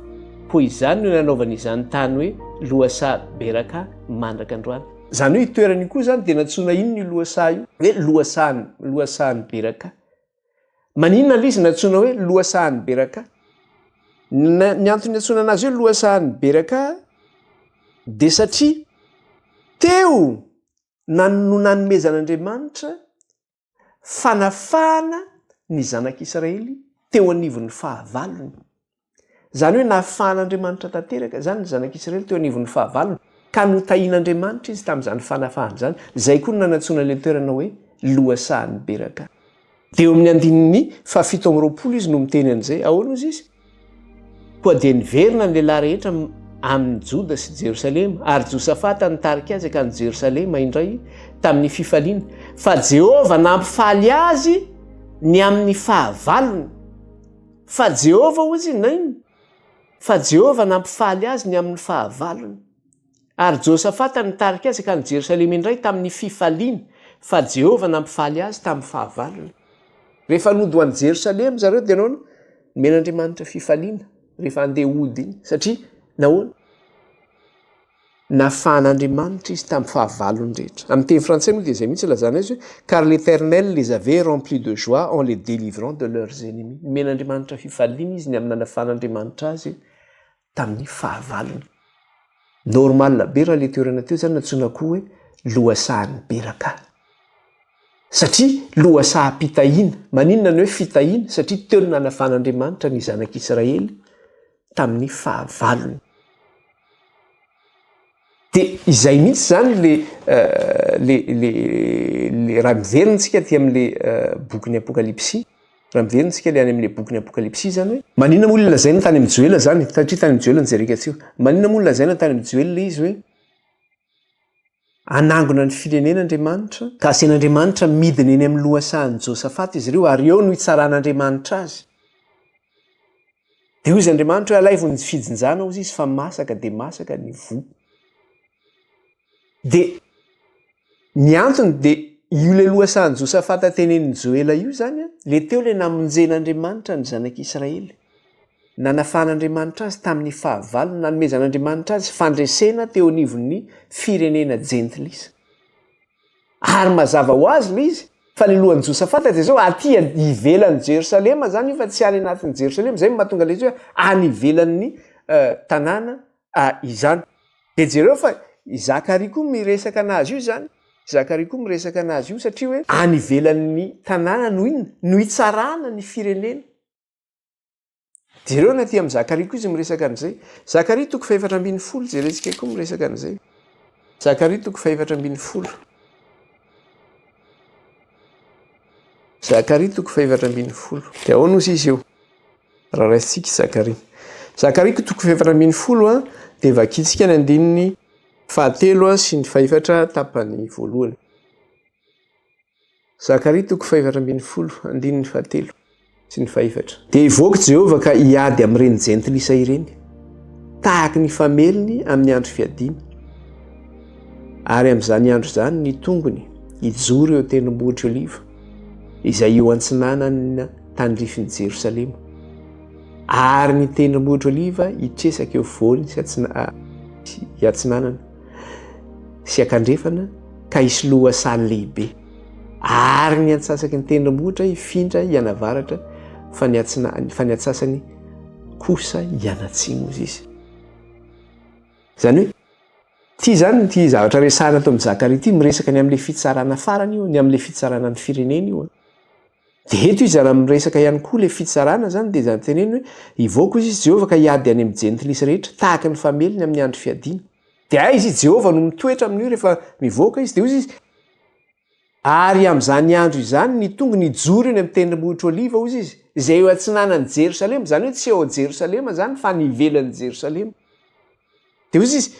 A: poy izany no nanaovana izany tany hoe lohasaha Beraka mandraka androany. Zany hoe itoerany koa zany dia natsoina ino ny lohasaha io? Hoe lohasahan'ny Beraka. Maninona ilay izy natsoina hoe lohasahan'ny Beraka? Ny antony natsoina anazy hoe lohasahan'ny Beraka dia satria teo nanomezan'Andriamanitra fanafahana ny zanak'Israely teo anivon'ny fahavalony. Zany hoe nafahan'Andriamanitra tanteraka zany ny zanak'Israely teo anivon'ny fahavalony, ka notahian'Andriamanitra izy tamin'izany fanafahana zany. Zay koa no nanatsoina ilay toerana hoe lohasahan'ny Beraka. Dia eo amin'ny andininy 720 izy no miteny an'izay. Ahoana izy izy? Koa dia niverina ny lehilahy rehetra amin'ny Joda sy Jerosalema, ary Josafata nitarika azy ka ny Jerosalema indray tamin'ny fifaliana. Fa Jehova nampifaly azy ny amin'ny fahavalony. Fa Jehova ozy naino? Fa Jehova nampifaly azy ny amin'ny fahavalony. Ary Josafata nitarika azy ka ny Jerosalema indray tamin'ny fifaliana. Fa Jehova nampifaly azy tamin'ny fahavalony. rehefa nodoany Jerosalema zareo dia nahoana men'Andriamanitra fifaliana rehefa andeha ody iny satria nahoana nafan'Andriamanitra izy tamin'ny fahavalony rehetra. Amin'ny teny frantsay moa dia izay mihitsy lazana izy hoe car l'Éternel les avait remplis de joie en les délivrant de leurs ennemis. Men'Andriamanitra fifaliana izy ny amin'ny nafan'Andriamanitra azy tamin'ny fahavalony. Normal be raha le toerana teo zany natsoina koa hoe lohasahan'ny beraka. Satria lohasaha-pitahiana, maninona ny hoe fitahiana satria teo ny nanafan'Andriamanitra ny zanak'Israely tamin'ny fahavalony. Dia izay mihitsy zany le raha miverintsika aty amin'le bokin'ny Apokalipsia, raha miverintsika le any amin'le bokin'ny Apokalipsia zany hoe maninona moa le lazaina tany amin'ny Joela zany, satria tany amin'ny Joela nijereka tsio. Maninona moa le lazaina tany amin'ny Joela izy hoe anangona ny firenen'Andriamanitra ka asian'Andriamanitra midina eny amin'ny lohasahan'i Josafata izy ireo ary eo no hitsaran'Andriamanitra azy. Dia hoy izy Andriamanitra hoe alaivony fijinjana hozy izy fa masaka dia masaka ny vo. Dia ny antony dia io le lohasahan'i Josafata tenenin'ny Joela io zany le teo le namonjen'Andriamanitra ny zanak'Israely. Nanafan'Andriamanitra azy tamin'ny fahavalony, nanomezan'Andriamanitra azy fandresena teo anivon'ny firenena jentilisa. Ary mazava ho azy le izy fa ny lohan'i Josafata dia zao aty ivelan'ny Jerosalema zany io fa tsy any anatin'ny Jerosalema, zay mahatonga le izy hoe any ivelan'ny tanàna izany. Dia jereo fa Zakaria koa miresaka anazy io zany. Zakaria koa miresaka anazy io satria hoe any ivelan'ny tanàna no inona no hitsarana ny firenena. Jereo naty amin'ny Zakaria koa izy miresaka an'izay. Zakaria 4:10 jerentsika koa miresaka an'izay. Zakaria 4:10. Zakaria 4:10. Dia ahoana ozy izy eo? Raha raisitsika Zakaria. Zakaria 4:10 dia vakitsika ny andininy 7 sy ny 4 tapany voalohany. Zakaria 4:10 andininy 7 sy ny 4. Dia ivoaka Jehovah ka hiady amin'ireny jentilisa ireny tahaka ny fameliny amin'ny andro fiadiana. Ary amin'izany andro izany ny tongony hijoro eo tendrombohitra oliva izay eo antsinanana tandrifin'i Jerosalema. Ary ny tendrombohitra oliva hitresaka eo voany sy atsinanana sy akandrefana ka hisy lohasaha lehibe. Ary ny antsasaky ny tendrombohitra hifindra hianavaratra fa ny atsasany kosa hianatsiny ozy izy. Zany hoe ty zany ty zavatra resahana tao amin'ny Zakaria ty miresaka ny amin'le fitsarana farany io, ny amin'le fitsarana ny firenena io. Dia eto izy raha miresaka ihany koa le fitsarana zany dia zany teneny hoe ivoaka izy Jehovah ka hiady any amin'ny jentilisa rehetra tahaka ny fameliny amin'ny andro fiadiana. Dia izy Jehovah no mitoetra amin'io rehefa mivoaka izy dia hoy izy ary amin'izany andro izany ny tongony hijoro eny amin'ny tendrombohitra oliva hozy izy izay eo antsinanan'i Jerosalema, zany hoe tsy eo Jerosalema zany fa ny ivelan'i Jerosalema. Dia hozy izy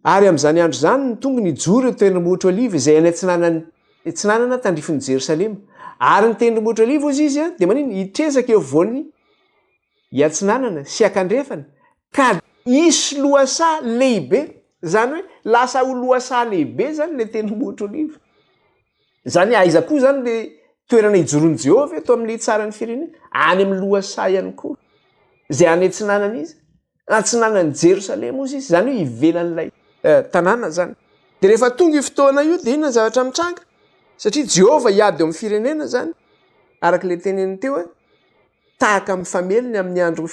A: ary amin'izany andro izany ny tongony hijoro eo tendrombohitra oliva izay any antsinanana tandrifin'i Jerosalema. Ary ny tendrombohitra oliva hozy izy dia manino hitresaka eo voany hiatsinanana sy akandrefana ka hisy lohasaha lehibe. Zany hoe lasa ho lohasaha lehibe zany le tendrombohitra oliva. Zany aiza koa zany le toerana hijoron'i Jehovah eto amin'le tsara ny firenena any amin'ny lohasaha ihany koa izay any antsinanana izy, antsinanan'i Jerosalema ozy izy, zany hoe ivelan'ilay tanàna zany. Dia rehefa tonga io fotoana io dia inona zavatra mitranga? Satria Jehovah hiady eo amin'ny firenena zany araka le teneny teo hoe tahaka amin'ny fameliny amin'ny andro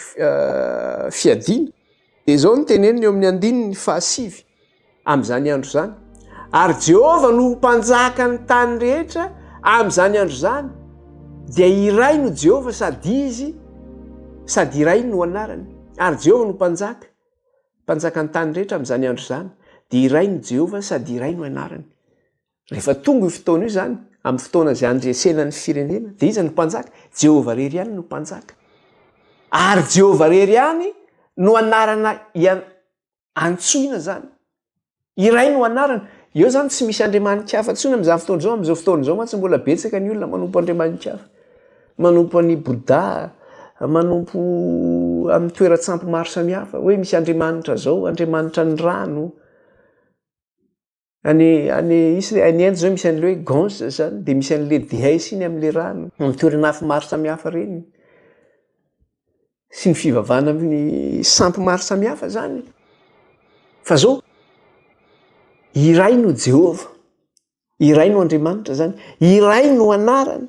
A: fiadiana. Dia izao ny teneny eo amin'ny andininy 7 amin'izany andro zany. Ary Jehovah no mpanjaka ny tany rehetra amin'izany andro zany. Dia iray no Jehovah sady izy sady iray no anarany. Ary Jehovah no mpanjaka ny tany rehetra amin'izany andro zany. Dia iray no Jehovah sady iray no anarany. Rehefa tonga io fotoana io zany amin'ny fotoana izay andresenan'ny firenena dia iza no mpanjaka? Jehovah rery ihany no mpanjaka. Ary Jehovah rery ihany no anarana antsoina zany. Iray no anarana. Eo zany tsy misy andriamanitra hafa intsony amin'izany fotoana izao. Amin'izao fotoana izao mantsy mbola betsaka ny olona manompo andriamanitra hafa. Manompo any Bouddha, manompo amin'ny toeran-tsampy maro samihafa hoe misy andriamanitra zao, andriamanitra ny rano. any inde zao misy an'le hoe ganse zany de misy an'le dihaisy iny am'le rano mitoerana afo maro samihafa reny sy ny fivavahana amin'ny sampy maro samihafa zany fa zao iray no Jehova, iray no Andriamanitra zany, iray no anarany.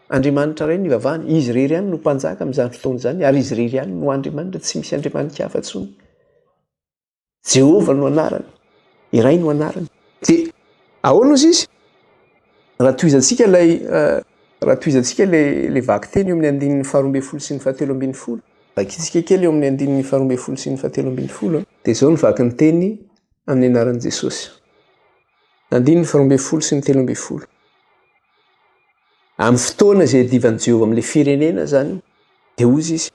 A: Andriamanitra ray no ivavahana, izy rery ihany no mpanjaka amin'izany fotoana zany ary izy rery ihany no Andriamanitra, tsy misy andriamanitra hafa intsony. Jehova no anarany, iray no anarany. De ahoana ozy izy? Raha tohizantsika le vaky teny eo amin'ny andinin'ny 12 sy ny 17. Vakitsika kely eo amin'ny andinin'ny 12 sy ny 17. De zao ny vaky ny teny amin'ny anaran'i Jesosy. Andinin'ny 12 sy ny 13. Amin'ny fotoana izay divan'i Jehova amin'le firenena zany, de ozy izy.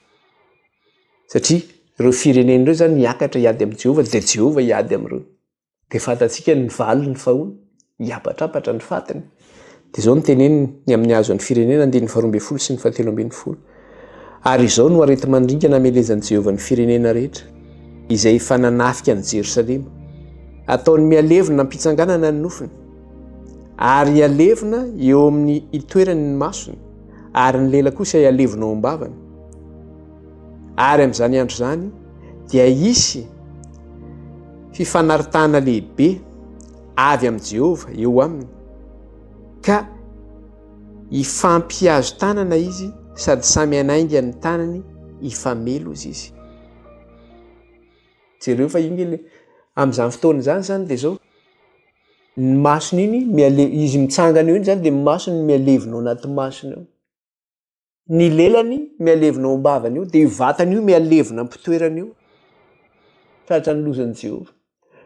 A: Satria ireo firenena ireo zany niakatra hiady amin'i Jehova, de Jehova hiady am'ireo. De fantatsika ny valy ny fahoana, hiapatrapatra ny fatiny. De zao ny teneniny ny amin'ny hazo an'ny firenena andinin'ny 12 sy ny 17. Ary izao no arety mandringa namelezan'i Jehova ny firenena rehetra, izay fananafika ny Jerosalema. Ataony mialevina ampitsanganana ny nofiny, ary ialevina eo amin'ny itoerany ny masony, ary ny lela kosa ialevina ao am-bavany. Ary amin'izany andro zany dia hisy fifanaritana lehibe avy amin'i Jehova eo aminy, ka ifampihazo tanana izy sady samy anainga ny tanany ifamelo izy. Jereo fa iny amin'izany fotoana zany de zao ny masony iny izy mitsangana eo iny zany de masony mialevina ao anaty masony ao. Ny lelany mialevina ao am-bavany eo, de io vatany io mialevina ampitoerany eo. Tratra ny lozan'i Jehova.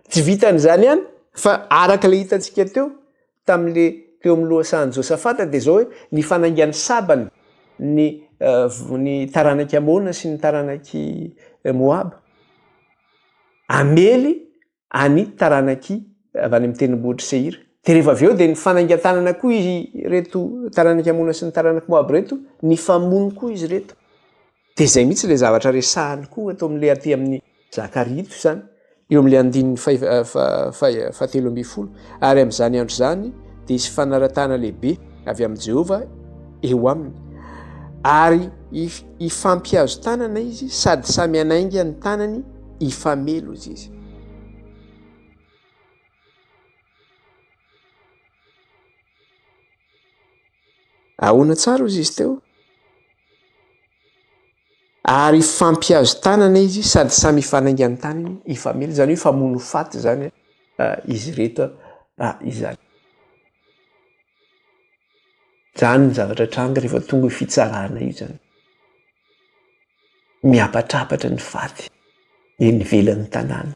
A: Tsy vitan'izany ihany fa araka le hitantsika teo amin'ny lohasahan'i Josafata de zao hoe ny fanaingan'ny sabany ny taranaky Amona sy ny taranaky Moab amely any taranaky avy any amin'ny tendrombohitry Seira. De rehefa avy eo de ny fanaingan-tanana koa izy reto taranaky Amona sy ny taranaky Moab reto, ny famono koa izy reto. De zay mihitsy le zavatra resahany koa atao amin'le aty amin'ny Zakarito zany, eo amin'le andinin'ny 17. Ary amin'izany andro zany de isy fanaratana lehibe avy amin'i Jehova eo aminy, ary ifampihazo tanana izy sady samy anainga ny tanany ifamelo izy. Ahoana tsara ozy izy teo? Ary ifampihazo tanana izy sady samy ifanainga ny tanany ifamelo, zany hoe famono faty zany izy reto izany. Zany ny zavatra tranga rehefa tonga io fitsarana io zany. Miapatrapatra ny faty eny ivelan'ny tanàna.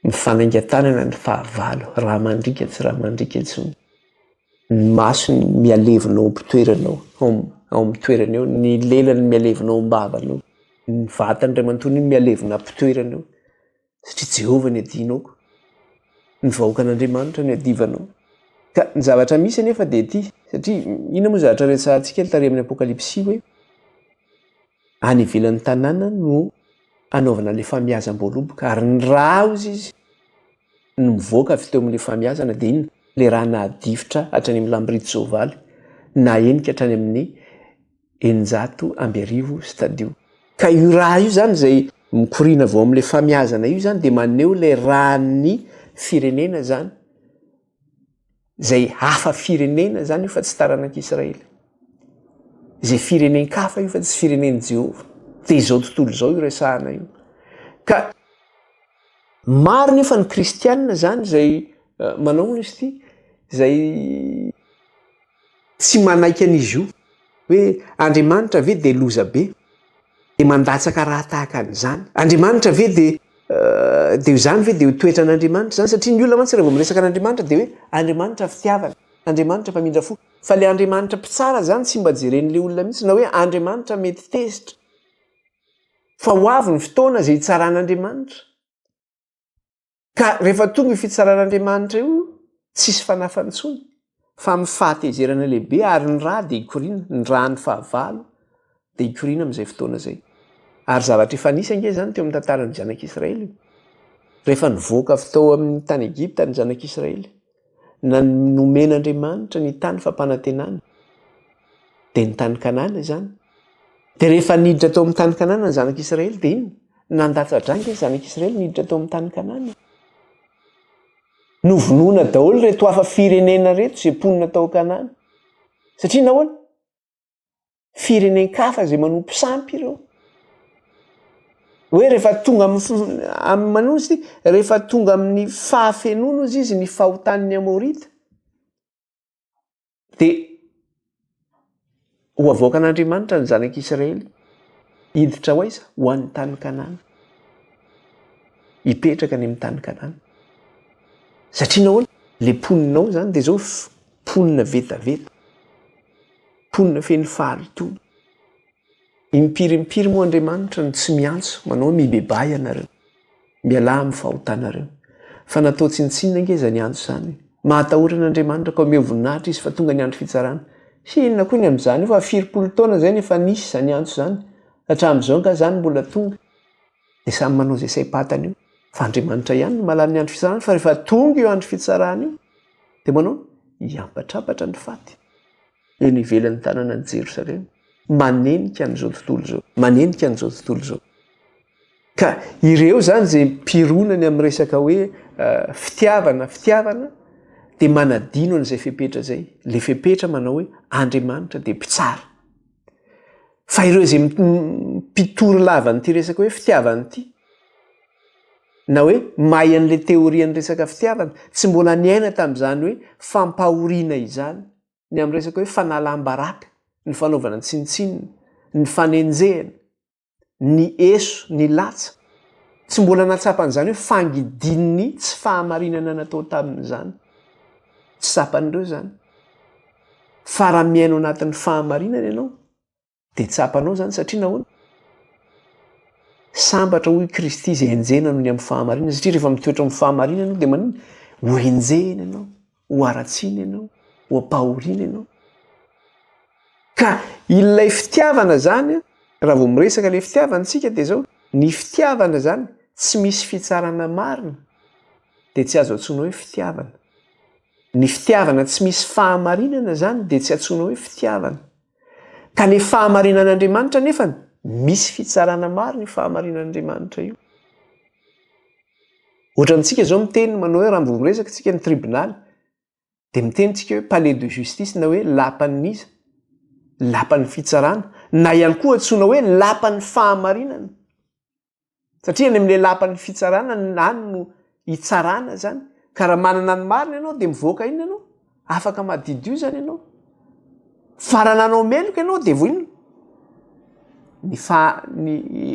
A: Mifanainga tanana ny fahavalo, raha mandrika tsy raha mandrika intsony. Ny masony mialevina ao am-pitoerana ao amin'ny toerana eo, ny lelany mialevina ao am-bavany eo, ny vatany ray manontolo iny mialevina am-pitoerana eo. Satria Jehova ny adinaoko, ny vahoakan'Andriamanitra ny adivanao. Ka ny zavatra misy anefa de ty, satria ina moa zavatra resahantsika tary amin'ny Apokalipsy hoe any ivelan'ny tanàna no anaovana le famihazam-boaloboka, ary ny raha ozy izy no mivoaka avy teo amin'le famihazana de iny le raha nahadifitra hatrany amin'ny lambirito soavaly na enika hatrany amin'ny 900 stadio. Ka io raha io zany zay mikorina vao amin'le famihazana io zany de maneho le rahan'ny firenena zany, zay hafa firenena zany io fa tsy taranak'Israely. Zay firenen-kafa io fa tsy firenen'i Jehova. De izao tontolo izao io resahana io. Ka maro nefa ny kristianina zany zay manao izy ty, zay tsy manaiky an'izy io hoe Andriamanitra ve de loza be de mandatsaka raha tahaka an'izany. Andriamanitra ve de zany ve de ho toetran'Andriamanitra zany, satria ny olona mantsy rehefa miresaka an'Andriamanitra de hoe Andriamanitra fitiavana, Andriamanitra mpamindra fo. Fa le Andriamanitra mpitsara zany tsy mba jeren'le olona mihitsy na hoe Andriamanitra mety tezitra. Fa ho avy ny fotoana zay hitsaran'Andriamanitra. Ka rehefa tonga io fitsaran'Andriamanitra io, tsisy fanafany intsony fa amin'ny fahatezerana lehibe, ary ny raha de hikorina, ny rahan'ny fahavalo de hikorina amin'izay fotoana zay. Ary zavatra efa nisy ange zany teo amin'ny tantaran'ny zanak'Israely. rehefa nivoaka avy tao amin'ny tany Egipta ny zanak'Israely na nomen'Andriamanitra ny tany fampanantenana dia ny tany Kanana izany. Dia rehefa niditra tao amin'ny tany Kanana ny zanak'Israely dia iny nandatsa-dranga ny zanak'Israely niditra tao amin'ny tany Kanana. Novonoina daholo reto hafa firenena reto izay mponina tao Kanana. Satria nahoana? Firenen-kafa izay manompo sampy ireo. Hoe rehefa tonga amin'ny manosy, rehefa tonga amin'ny fahafenoana izy ny fahotan'ny Amorita, dia ho avoakan'Andriamanitra ny zanak'Israely hiditra ho aiza? Ho an'ny tany Kanana. Hipetraka any amin'ny tany Kanana. Satria nahoana? Le mponinao zany dia zao mponina vetaveta. Mponina feno faharitona. Impirimpiry moa Andriamanitra ny tsy miantso, manao mibebay ianareo, miala amin'ny fahotanareo. Fa natao tsintsinina angeza ny antso zany. Mahatahorana Andriamanitra ka omeo voninahitra izy fa tonga ny andro fitsarana. Sy inona koa ny amin'izany io fa 40 taona zay efa nisy izany antso zany. Hatramin'izao nga zany mbola tonga. Dia samy manao izay saim-patany io. Fa Andriamanitra ihany no mahalala ny andro fitsarana, fa rehefa tonga io andro fitsarana io, dia manao hiampatrapatra ny faty. Eny ivelan'ny tanàna ny Jerosalema. Manenika an'izao tontolo izao. Manenika an'izao tontolo izao. Ka ireo zany izay mpironany amin'ny resaka hoe fitiavana dia manadino an'izay fepetra zay. Le fepetra manao hoe Andriamanitra dia mpitsara. Fa ireo izay mpitory lava n'ity resaka hoe fitiavana ity, na hoe mahay an'le teoria ny resaka fitiavana, tsy mbola niaina tamin'izany hoe fampahoriana izany, ny amin'ny resaka hoe fanalam-baraka, ny fanaovana tsintsinina, ny fanenjehana, ny eso, ny latsa. Tsy mbola natsapan'izany hoe fangidin'ny tsy fahamarinana natao tamin'izany. Tsy tsapan'ireo zany. Fa raha miaino anatin'ny fahamarinana ianao, dia tsapanao zany satria nahoana? Sambatra hoy Kristy izay enjehana noho ny amin'ny fahamarinana. Satria rehefa mitoetra amin'ny fahamarinana ianao dia manino? Ho enjehana ianao, ho aratsiana ianao, ho ampahoriana ianao. Ka ilay fitiavana zany, raha vao miresaka ilay fitiavana tsika dia zao, ny fitiavana zany tsy misy fitsarana marina dia tsy azo antsoina hoe fitiavana. Ny fitiavana tsy misy fahamarinana zany dia tsy antsoina hoe fitiavana. Ka ny fahamarinan'Andriamanitra nefa misy fitsarana marina ny fahamarinan'Andriamanitra io. Ohatrantsika zao miteny manao hoe raha mbo miresaka tsika ny tribonaly, dia miteny tsika hoe palais de justice na hoe lapan'iza, lapan'ny fitsarana, na ihany koa antsoina hoe lapan'ny fahamarinana. Satria any amin'ilay lapan'ny fitsarana any no hitsarana zany. Ka raha manana ny marina ianao dia mivoaka iny ianao, afaka madidio zany ianao. Fa raha nanao meloka ianao dia vo inona? Ny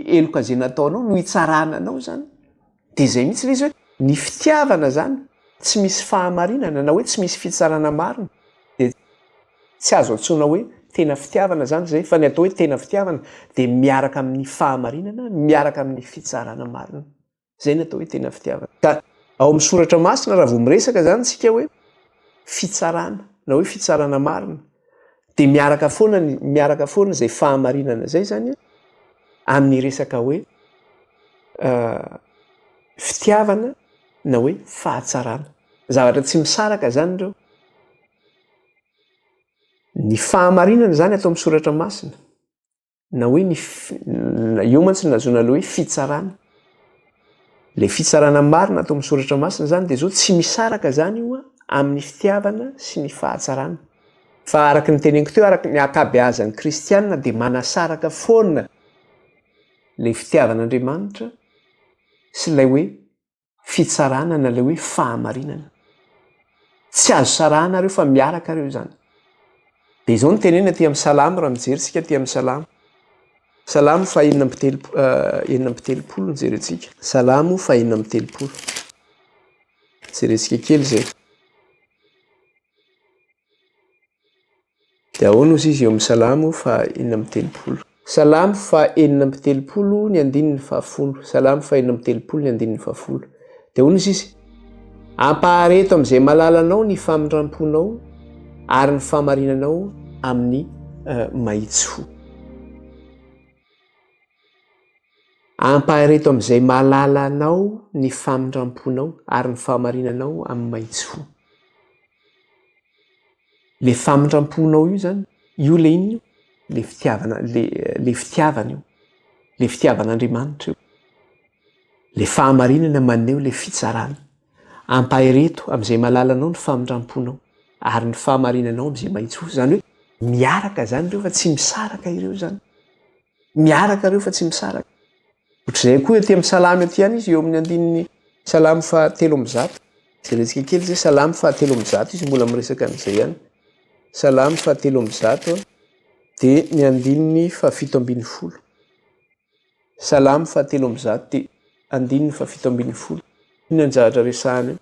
A: eloka izay nataonao no hitsarana anao zany. Dia izay mihitsy ilay izy hoe ny fitiavana zany tsy misy fahamarinana na hoe tsy misy fitsarana marina dia tsy azo antsoina hoe tena fitiavana zany zay. Fa ny atao hoe tena fitiavana dia miaraka amin'ny fahamarinana, miaraka amin'ny fitsarana marina. Zay ny atao hoe tena fitiavana. Ka ao amin'ny soratra masina raha vao miresaka zany tsika hoe fitsarana na hoe fitsarana marina, dia miaraka foana izay fahamarinana zay zany amin'ny resaka hoe fitiavana na hoe fahatsarana. Zavatra tsy misaraka zany ireo. Ny fahamarinana zany atao amin'ny soratra masina, na hoe io mantsy nazona le hoe fitsarana. Le fitsarana marina atao amin'ny soratra masina zany dia zao tsy misaraka zany io amin'ny fitiavana sy ny fahatsarana. Fa araka ny teneniko teo, araka ny ankabeazan'ny kristianina dia manasaraka foana le fitiavan'Andriamanitra sy ilay hoe fitsarana na ilay hoe fahamarinana. Tsy azo sarahana reo fa miaraka reo zany. Dia izao no tenena aty amin'ny salamo raha mijery tsika aty amin'ny salamo. Salamo fa 4:telopolo no jerentsika. Salamo fa 4:telopolo. Jerentsika kely zay. Dia ahoana ozy izy eo amin'ny salamo fa 4:telopolo. Salamo fa 4:telopolo ny andininy fahafolo. Salamo fa 4:telopolo ny andininy fahafolo. Dia ahoana izy izy? Ampahareto amin'izay malalanao ny famindramponao ary ny fahamarinanao amin'ny mahitsy fo. ampahareto amin'izay mahalala anao ny famindramponao ary ny fahamarinanao amin'ny maitso. Le famindramponao io zany, io le inona io? Le fitiavana, le fitiavana io, le fitiavan'Andriamanitra io. Le fahamarinana maneho le fitsarana. Ampahareto amin'izay mahalala anao ny famindramponao ary ny fahamarinanao amin'izay maitso. Zany hoe miaraka zany ireo fa tsy misaraka ireo zany. Miaraka ireo fa tsy misaraka. Ohatr'izay koa ety amin'ny salamy aty ihany izy eo amin'ny andininy salamy 300. Jeretsika kely zay salamy 300 izy mbola miresaka an'izay ihany. Salamy 300 dia ny andininy 720. Salamy 300 dia andininy 720. Ino ny zavatra resahana io?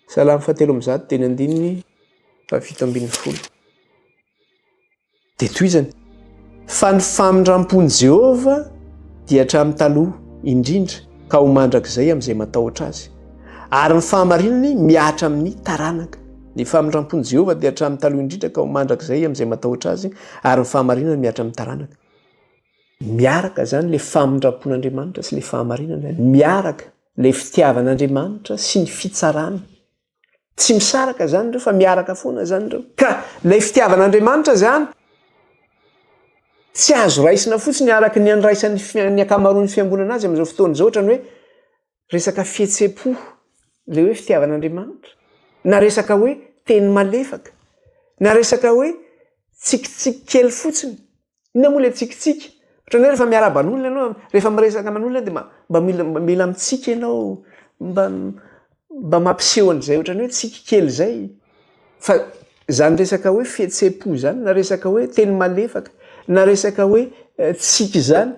A: Salamy 300 dia ny andininy 720. Dia toy izany. Fa ny famindrampon'i Jehova dia hatramin'ny taloha indrindra ka ho mandrakizay amin'izay matahotra azy. Ary ny fahamarinany miahatra amin'ny taranaka. Ny famindrampon'i Jehova dia hatramin'ny taloha indrindra ka ho mandrakizay amin'izay matahotra azy, ary ny fahamarinany miahatra amin'ny taranaka. Miaraka zany le famindrampon'Andriamanitra sy le fahamarinana. Miaraka le fitiavan'Andriamanitra sy ny fitsarana. Tsy misaraka zany ireo fa miaraka foana zany ireo. Ka le fitiavan'Andriamanitra zany tsy azo raisina fotsiny araka ny andraisan'ny akamaroan'ny fiangonana azy amin'izao fotoana izao, ohatrany hoe resaka fihetsem-po, le hoe fitiavan'Andriamanitra, na resaka hoe teny malefaka, na resaka hoe tsikitsiky kely fotsiny. Inona moa le tsikitsiky? Ohatrany hoe rehefa miaraban'olona ianao, rehefa miresaka aman'olona dia mba mila mitsika ianao, mba mampiseho an'izay ohatrany hoe tsiky kely izay. Fa zany resaka hoe fihetsem-po zany, na resaka hoe teny malefaka, na resaka hoe tsika zany,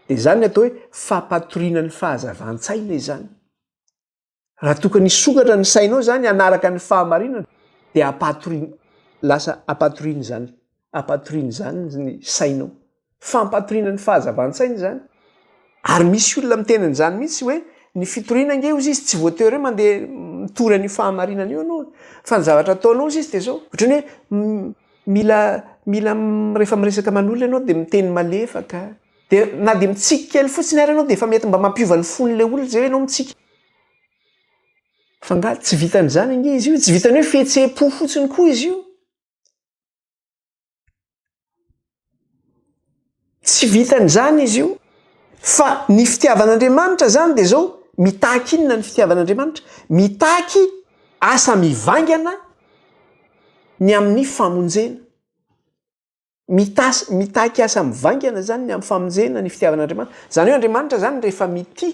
A: dia zany atao hoe fampatoriana ny fahazavan-tsaina izany. Raha tokony hisokatra ny sainao zany hanaraka ny fahamarinana, dia lasa hampatoriana zany. Hampatoriana zany ny sainao. Fampatoriana ny fahazavan-tsaina zany. Ary misy olona miteny an'izany mihitsy hoe ny fitoriana nge ozy izy tsy voatery hoe mandeha mitory an'io fahamarinana io anao, fa ny zavatra ataonao ozy izy dia zao. Ohatrany hoe mila rehefa miresaka aman'olona ianao dia miteny malefaka, dia na dia mitsiky kely fotsiny ary ianao dia efa mety mba mampiova ny fon'ilay olona zay hoe ianao mitsiky. Fa nga tsy vitan'izany nge izy io, tsy vitany hoe fihetsem-po fotsiny koa izy io. Tsy vitan'izany izy io. Fa ny fitiavan'Andriamanitra zany dia zao, mitaky inona ny fitiavan'Andriamanitra? Mitaky asa mivangana ny amin'ny famonjena. Mitaky asa mivangana zany ny amin'ny famonjena ny fitiavan'Andriamanitra. Zany hoe Andriamanitra zany rehefa mity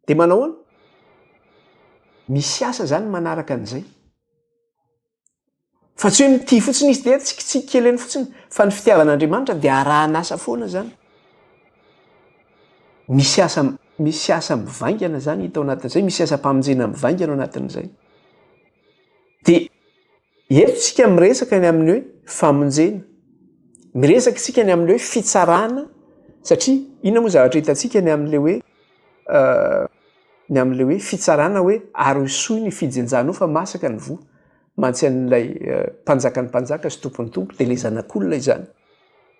A: dia manao ahoana? Misy asa zany manaraka an'izay. Fa tsy hoe mity fotsiny izy dia tsikitsiky kely eny fotsiny, fa ny fitiavan'Andriamanitra dia arahan'asa foana zany. Misy asa mivangana zany hita ao anatin'izay, misy asa mpamonjena mivangana ao anatin'izay. Dia eto tsika miresaka ny amin'ny hoe famonjena, miresaka tsika ny amin'ny hoe fitsarana, satria inona moa zavatra hitantsika ny amin'ilay hoe fitsarana hoe ary hosoy ny fijenjanao fa masaka ny voa. Mantsy an'ilay mpanjakan'ny mpanjaka sy tompon'ny tompo, dia ilay zanak'olona izany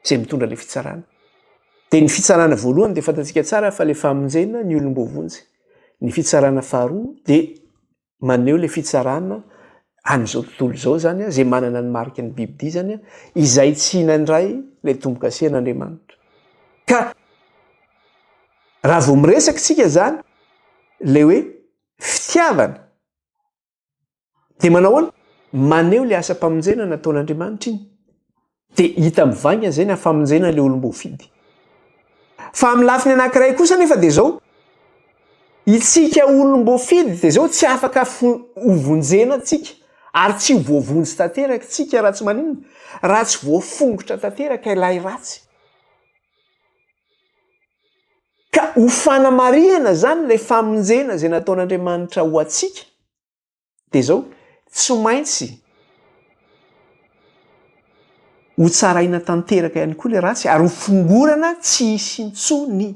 A: izay mitondra ilay fitsarana. Dia ny fitsarana voalohany dia fantatsika tsara fa ilay famonjena ny olom-bovonjy. Ny fitsarana faharoa dia maneho ilay fitsarana an'izao tontolo izao zany, izay manana ny marika ny Biblia zany, izay tsy inandray ilay tombo-kasehan'Andriamanitra. Ka raha vao miresaka tsika zany ilay hoe fitiavana, dia manao ahoana? Maneho ilay asa-pamonjena nataon'Andriamanitra iny. Dia hita mivangana izay ny famonjena ilay olom-boafidy. Fa amin'ny lafiny anankiray kosa nefa dia zao, itsika olom-boafidy dia zao tsy afaka hovonjena tsika, ary tsy voavonjy tanteraka tsika raha tsy maninona, raha tsy voafongotra tanteraka ilay ratsy. Ka ho fanamarihana zany ilay famonjena izay nataon'Andriamanitra ho atsika, dia zao tsy maintsy ho tsaraina tanteraka ihany koa ilay ratsy, ary ho fongorana tsy hisy intsony.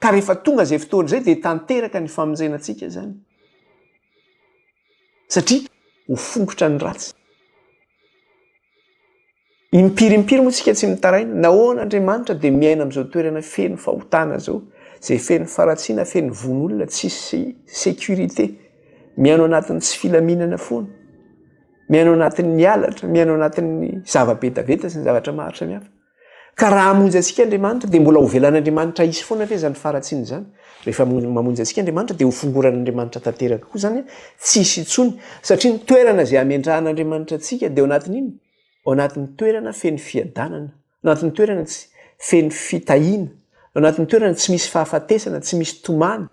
A: Ka rehefa tonga izay fotoana izay dia tanteraka ny famonjenantsika zany. Satria ho fongotra ny ratsy. Impirimpiry moa tsika tsy mitaraina, nahoana Andriamanitra dia miaina amin'izao toerana feno fahotana zao, zay feno faratsiana feno von'olona tsisy sécurité miaino anatin'ny tsy filaminana foana miaino anatin'ny alatra miaino anatin'ny zava-betaveta sy ny zavatra maro samihafa ka raha hamonjy antsika Andriamanitra dia mbola ho velan'Andriamanitra isy foana ve zany faratsiana zany rehefa mamonjy antsika Andriamanitra dia ho fongoran'Andriamanitra tanteraka koa zany tsisy intsony satria ny toerana zay amendrahan'Andriamanitra antsika dia ao anatin' iny ao anatin'ny toerana feno fiadanana ao anatin'ny toerana feno fitahiana ao anatin'ny toerana tsy misy fahafatesana tsy misy tomany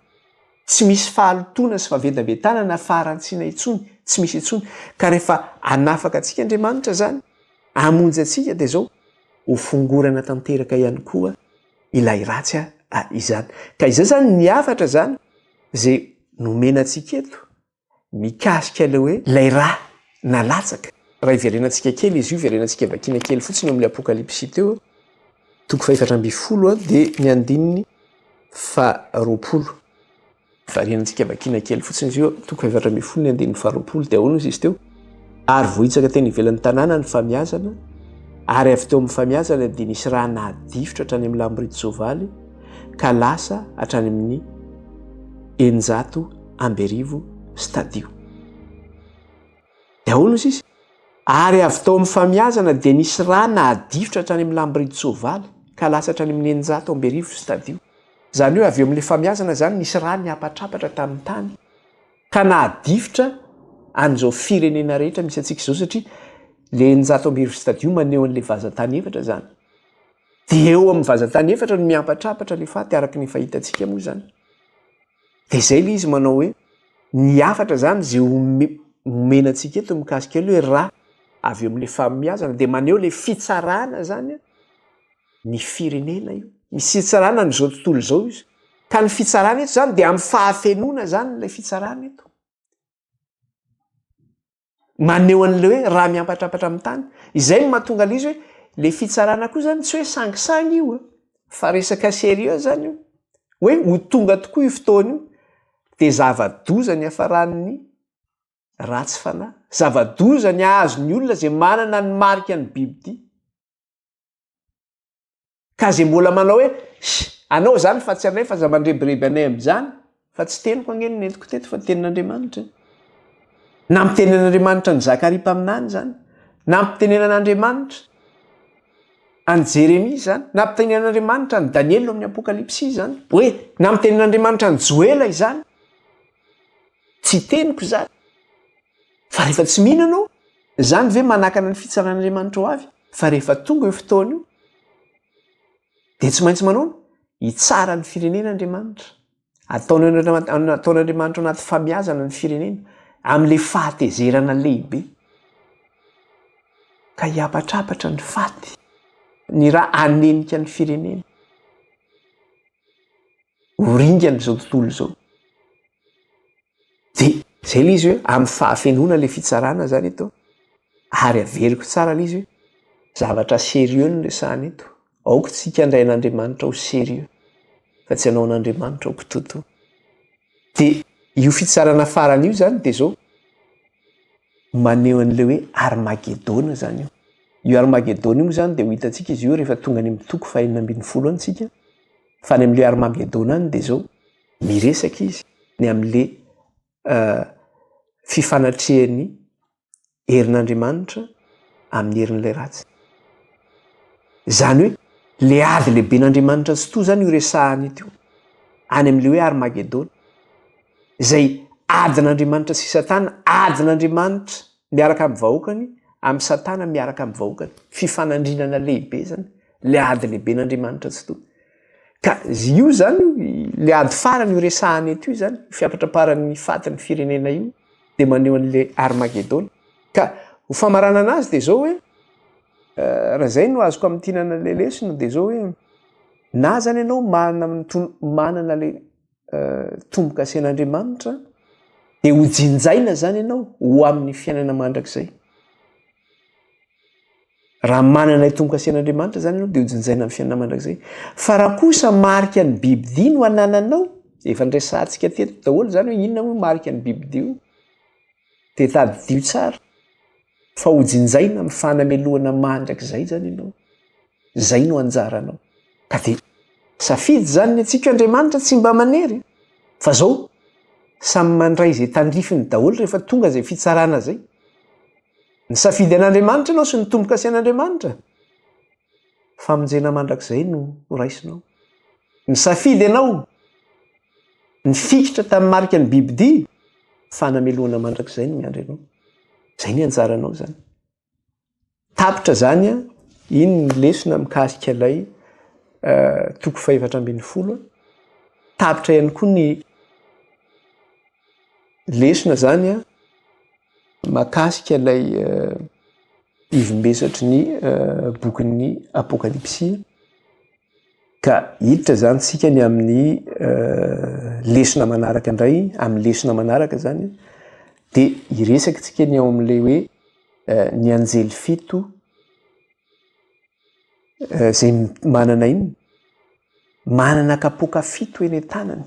A: tsy misy fahalotona sy fahavetabetana na faharantsiana intsony tsy misy intsony ka rehefa anafaka antsika Andriamanitra zany hamonjy antsika dia zao ho fongorana tanteraka ihany koa ilay ratsy izany ka izay zany ny afatra zany zay nomena antsika eto mikasika ilay hoe ilay raha nalatsaka raha iverenantsika kely izy io iverenantsika vakina kely fotsiny eo amin'ny apokalipsy teo toko 720 dia ny andininy 20 varianantsika vakina kely fotsiny izy io toko 720 ny andininy 20 dia ahoana izy teo ary vohitsaka teny ivelan'ny tanàna ny famiazana ary avy teo amin'ny famiazana dia nisy raha nahadifotra hatrany amin'ny lamboridy soavaly ka lasa hatrany amin'ny 900 stadio dia ahoana izy ary avy teo amin'ny famiazana dia nisy raha nahadifotra hatrany amin'ny lamboridy soavaly ka lasa hatrany amin'ny 900 stadio zany hoe avy eo amin'ilay famiazana zany nisy raha niapatrapatra tamin'ny tany ka nahadifotra an'izao firenena rehetra misy antsika izao satria le 900 stadio maneho an'ilay vazantany efatra zany dia eo amin'ny vazantany efatra no miampatrapatra le faty araka ny fahitantsika moa zany dia izay le izy manao hoe ny afatra zany zay omena antsika eto mikasika elo hoe raha avy eo amin'ilay famiazana dia maneho le fitsarana zany ny firenena io misy fitsarana n'izao tontolo izao izy ka ny fitsarana eto zany dia amin'ny fahafenona zany ilay fitsarana eto maneho an'le hoe raha miampatrapatra amin'ny tany izay no mahatonga ilay izy hoe le fitsarana koa zany tsy hoe sangisangy io fa resaka sérieux zany io hoe ho tonga tokoa io fotoana io dia zava-doza ny hafaran'ny ratsy fanahy zava-doza ny ahazo ny olona zay manana ny marika ny biby ka zay mbola manao hoe anao zany fa tsy anay fa za mandrebireby anay amin'izany fa tsy teniko angeny nentiko teto fa tenin'Andriamanitra na mitenen'Andriamanitra ny Zakaria mpaminany zany na mpitenenan'Andriamanitra any Jeremia zany na mpitenen'Andriamanitra ny Daniel amin'ny apokalipsy zany hoe na mitenen'Andriamanitra ny Joela izany tsy teniko zany fa rehefa tsy mihina anao zany ve manakana ny fitsaran'Andriamanitra ho avy fa rehefa tonga io fotoana io dia tsy maintsy manao hitsara ny firenen'Andriamanitra ataon'Andriamanitra anaty famiazana ny firenena amin'ilay fahatezerana lehibe ka hiapatrapatra ny faty ny raha anenika ny firenena horingana izao tontolo izao dia zay ilay izy hoe amin'ny fahafenona ilay fitsarana zany eto ary averiko tsara ilay izy hoe zavatra sérieux no resahana eto aoko tsika andray an'Andriamanitra ho sérieux fa tsy hanao an'Andriamanitra ho kitoto dia io fitsarana farany io zany dia zao maneho an'ilay hoe Armagedona zany io Armagedona io zany dia ho hitantsika izy io rehefa tonga any amin'ny toko 420 antsika fa ny amin'ilay Armagedona any dia zao miresaka izy ny amin'ilay fifanatrehan'ny herin'Andriamanitra amin'ny herin'ilay ratsy zany hoe le ady lehiben'Andriamanitra tsy to zany io resahany ito any amin'ilay hoe Armagedona izay adin'Andriamanitra sy Satana adin'Andriamanitra miaraka amin'ny vahoakany amin'ny Satana miaraka amin'ny vahoakany fifanandrinana lehibe zany le ady lehiben'Andriamanitra tsy to ka io zany le ady farany io resahany eto io zany fiapatraparan'ny fatin'ny firenena io dia maneho an'ilay Armagedona ka ho famarana anazy dia zao hoe raha zay no azoko amin'ny tinana le lesona dia zao hoe na zany ianao manana le tombo-kasen'Andriamanitra dia ho jinjaina zany ianao ho amin'ny fiainana mandrakizay raha manana tombo-kasen'Andriamanitra zany ianao dia ho jinjaina amin'ny fiainana mandrakizay fa raha kosa marika ny bibidia no anananao efa nresahantsika teto daholo zany hoe inona moa marika ny bibidia dia tadidio tsara fa ho jinjaina amin'ny fanamelohana mandrakizay zany ianao zay no anjaranao ka dia Safidy zany ny antsika Andriamanitra tsy mba manery. Fa zao samy mandray zay tandrifiny daholo rehefa tonga zay fitsarana zay. Ny safidy an'Andriamanitra ianao sy ny tombo-kase an'Andriamanitra. Famonjena mandrakizay no raisinao. Ny safidy ianao ny fikitra tamin'ny marika ny Biblia, fanameloana mandrakizay no miandry ianao. Zay ny anjaranao zany. Tapitra zany a, iny ny lesona mikasika ilay toko 720. Tapitra ihany koa ny lesona zany a makasika ilay ivombesatry ny bokin'ny Apokalipsia. Ka hiditra zany sika ny amin'ny lesona manaraka indray, amin'ny lesona manaraka zany, dia iresaka tsika ny ao amin'ilay hoe ny anjely fito zay manana iny, manana kapoaka fito eny an-tanany,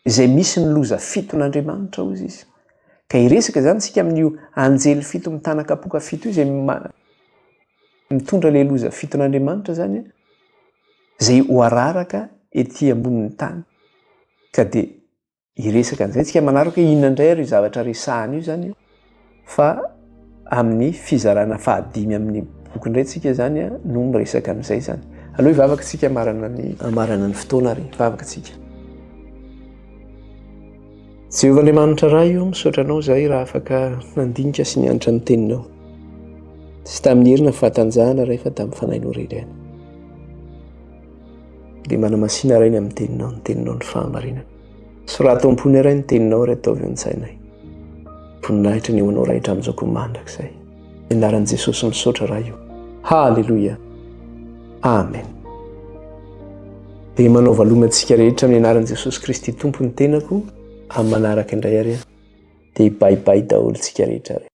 A: izay misy ny loza fito n'Andriamanitra hozy izy. Ka iresaka zany sika amin'io anjely fito mitana kapoaka fito io, izay mitondra ilay loza fito n'Andriamanitra zany, zay ho araraka ety ambonin'ny tany. Ka dia iresaka an'izay tsika manaraka inona indray ary zavatra resahana io zany, fa amin'ny fizarana 5 amin'ny boky indray tsika zany no miresaka amin'izay zany. Aloha hivavaka tsika amarana ny fotoana ary hivavaka tsika. Jehovah Andriamanitra iray io, misaotra anao zahay raha afaka nandinika sy nianatra ny teninao. Tsy tamin'ny herina fahatanjahana rehefa tamin'ny fanahinao renireny. Dia manamasina iray ny amin'ny teninao, ny teninao ny fahamarinana. Sorato-am-pony iray ny teninao ary ataovy an-tsainay. Voninahitra ny eo anao raha hatramin'izao koa mandrakizay. Ny anaran'i Jesosy misaotra raha io. Halleluja. Amen. Dia manao valomantsika rehetra amin'ny anaran'i Jesosy Kristy Tompo ny tenako, amin'ny manaraka indray ary dia bye-bye daholo tsika rehetra ary.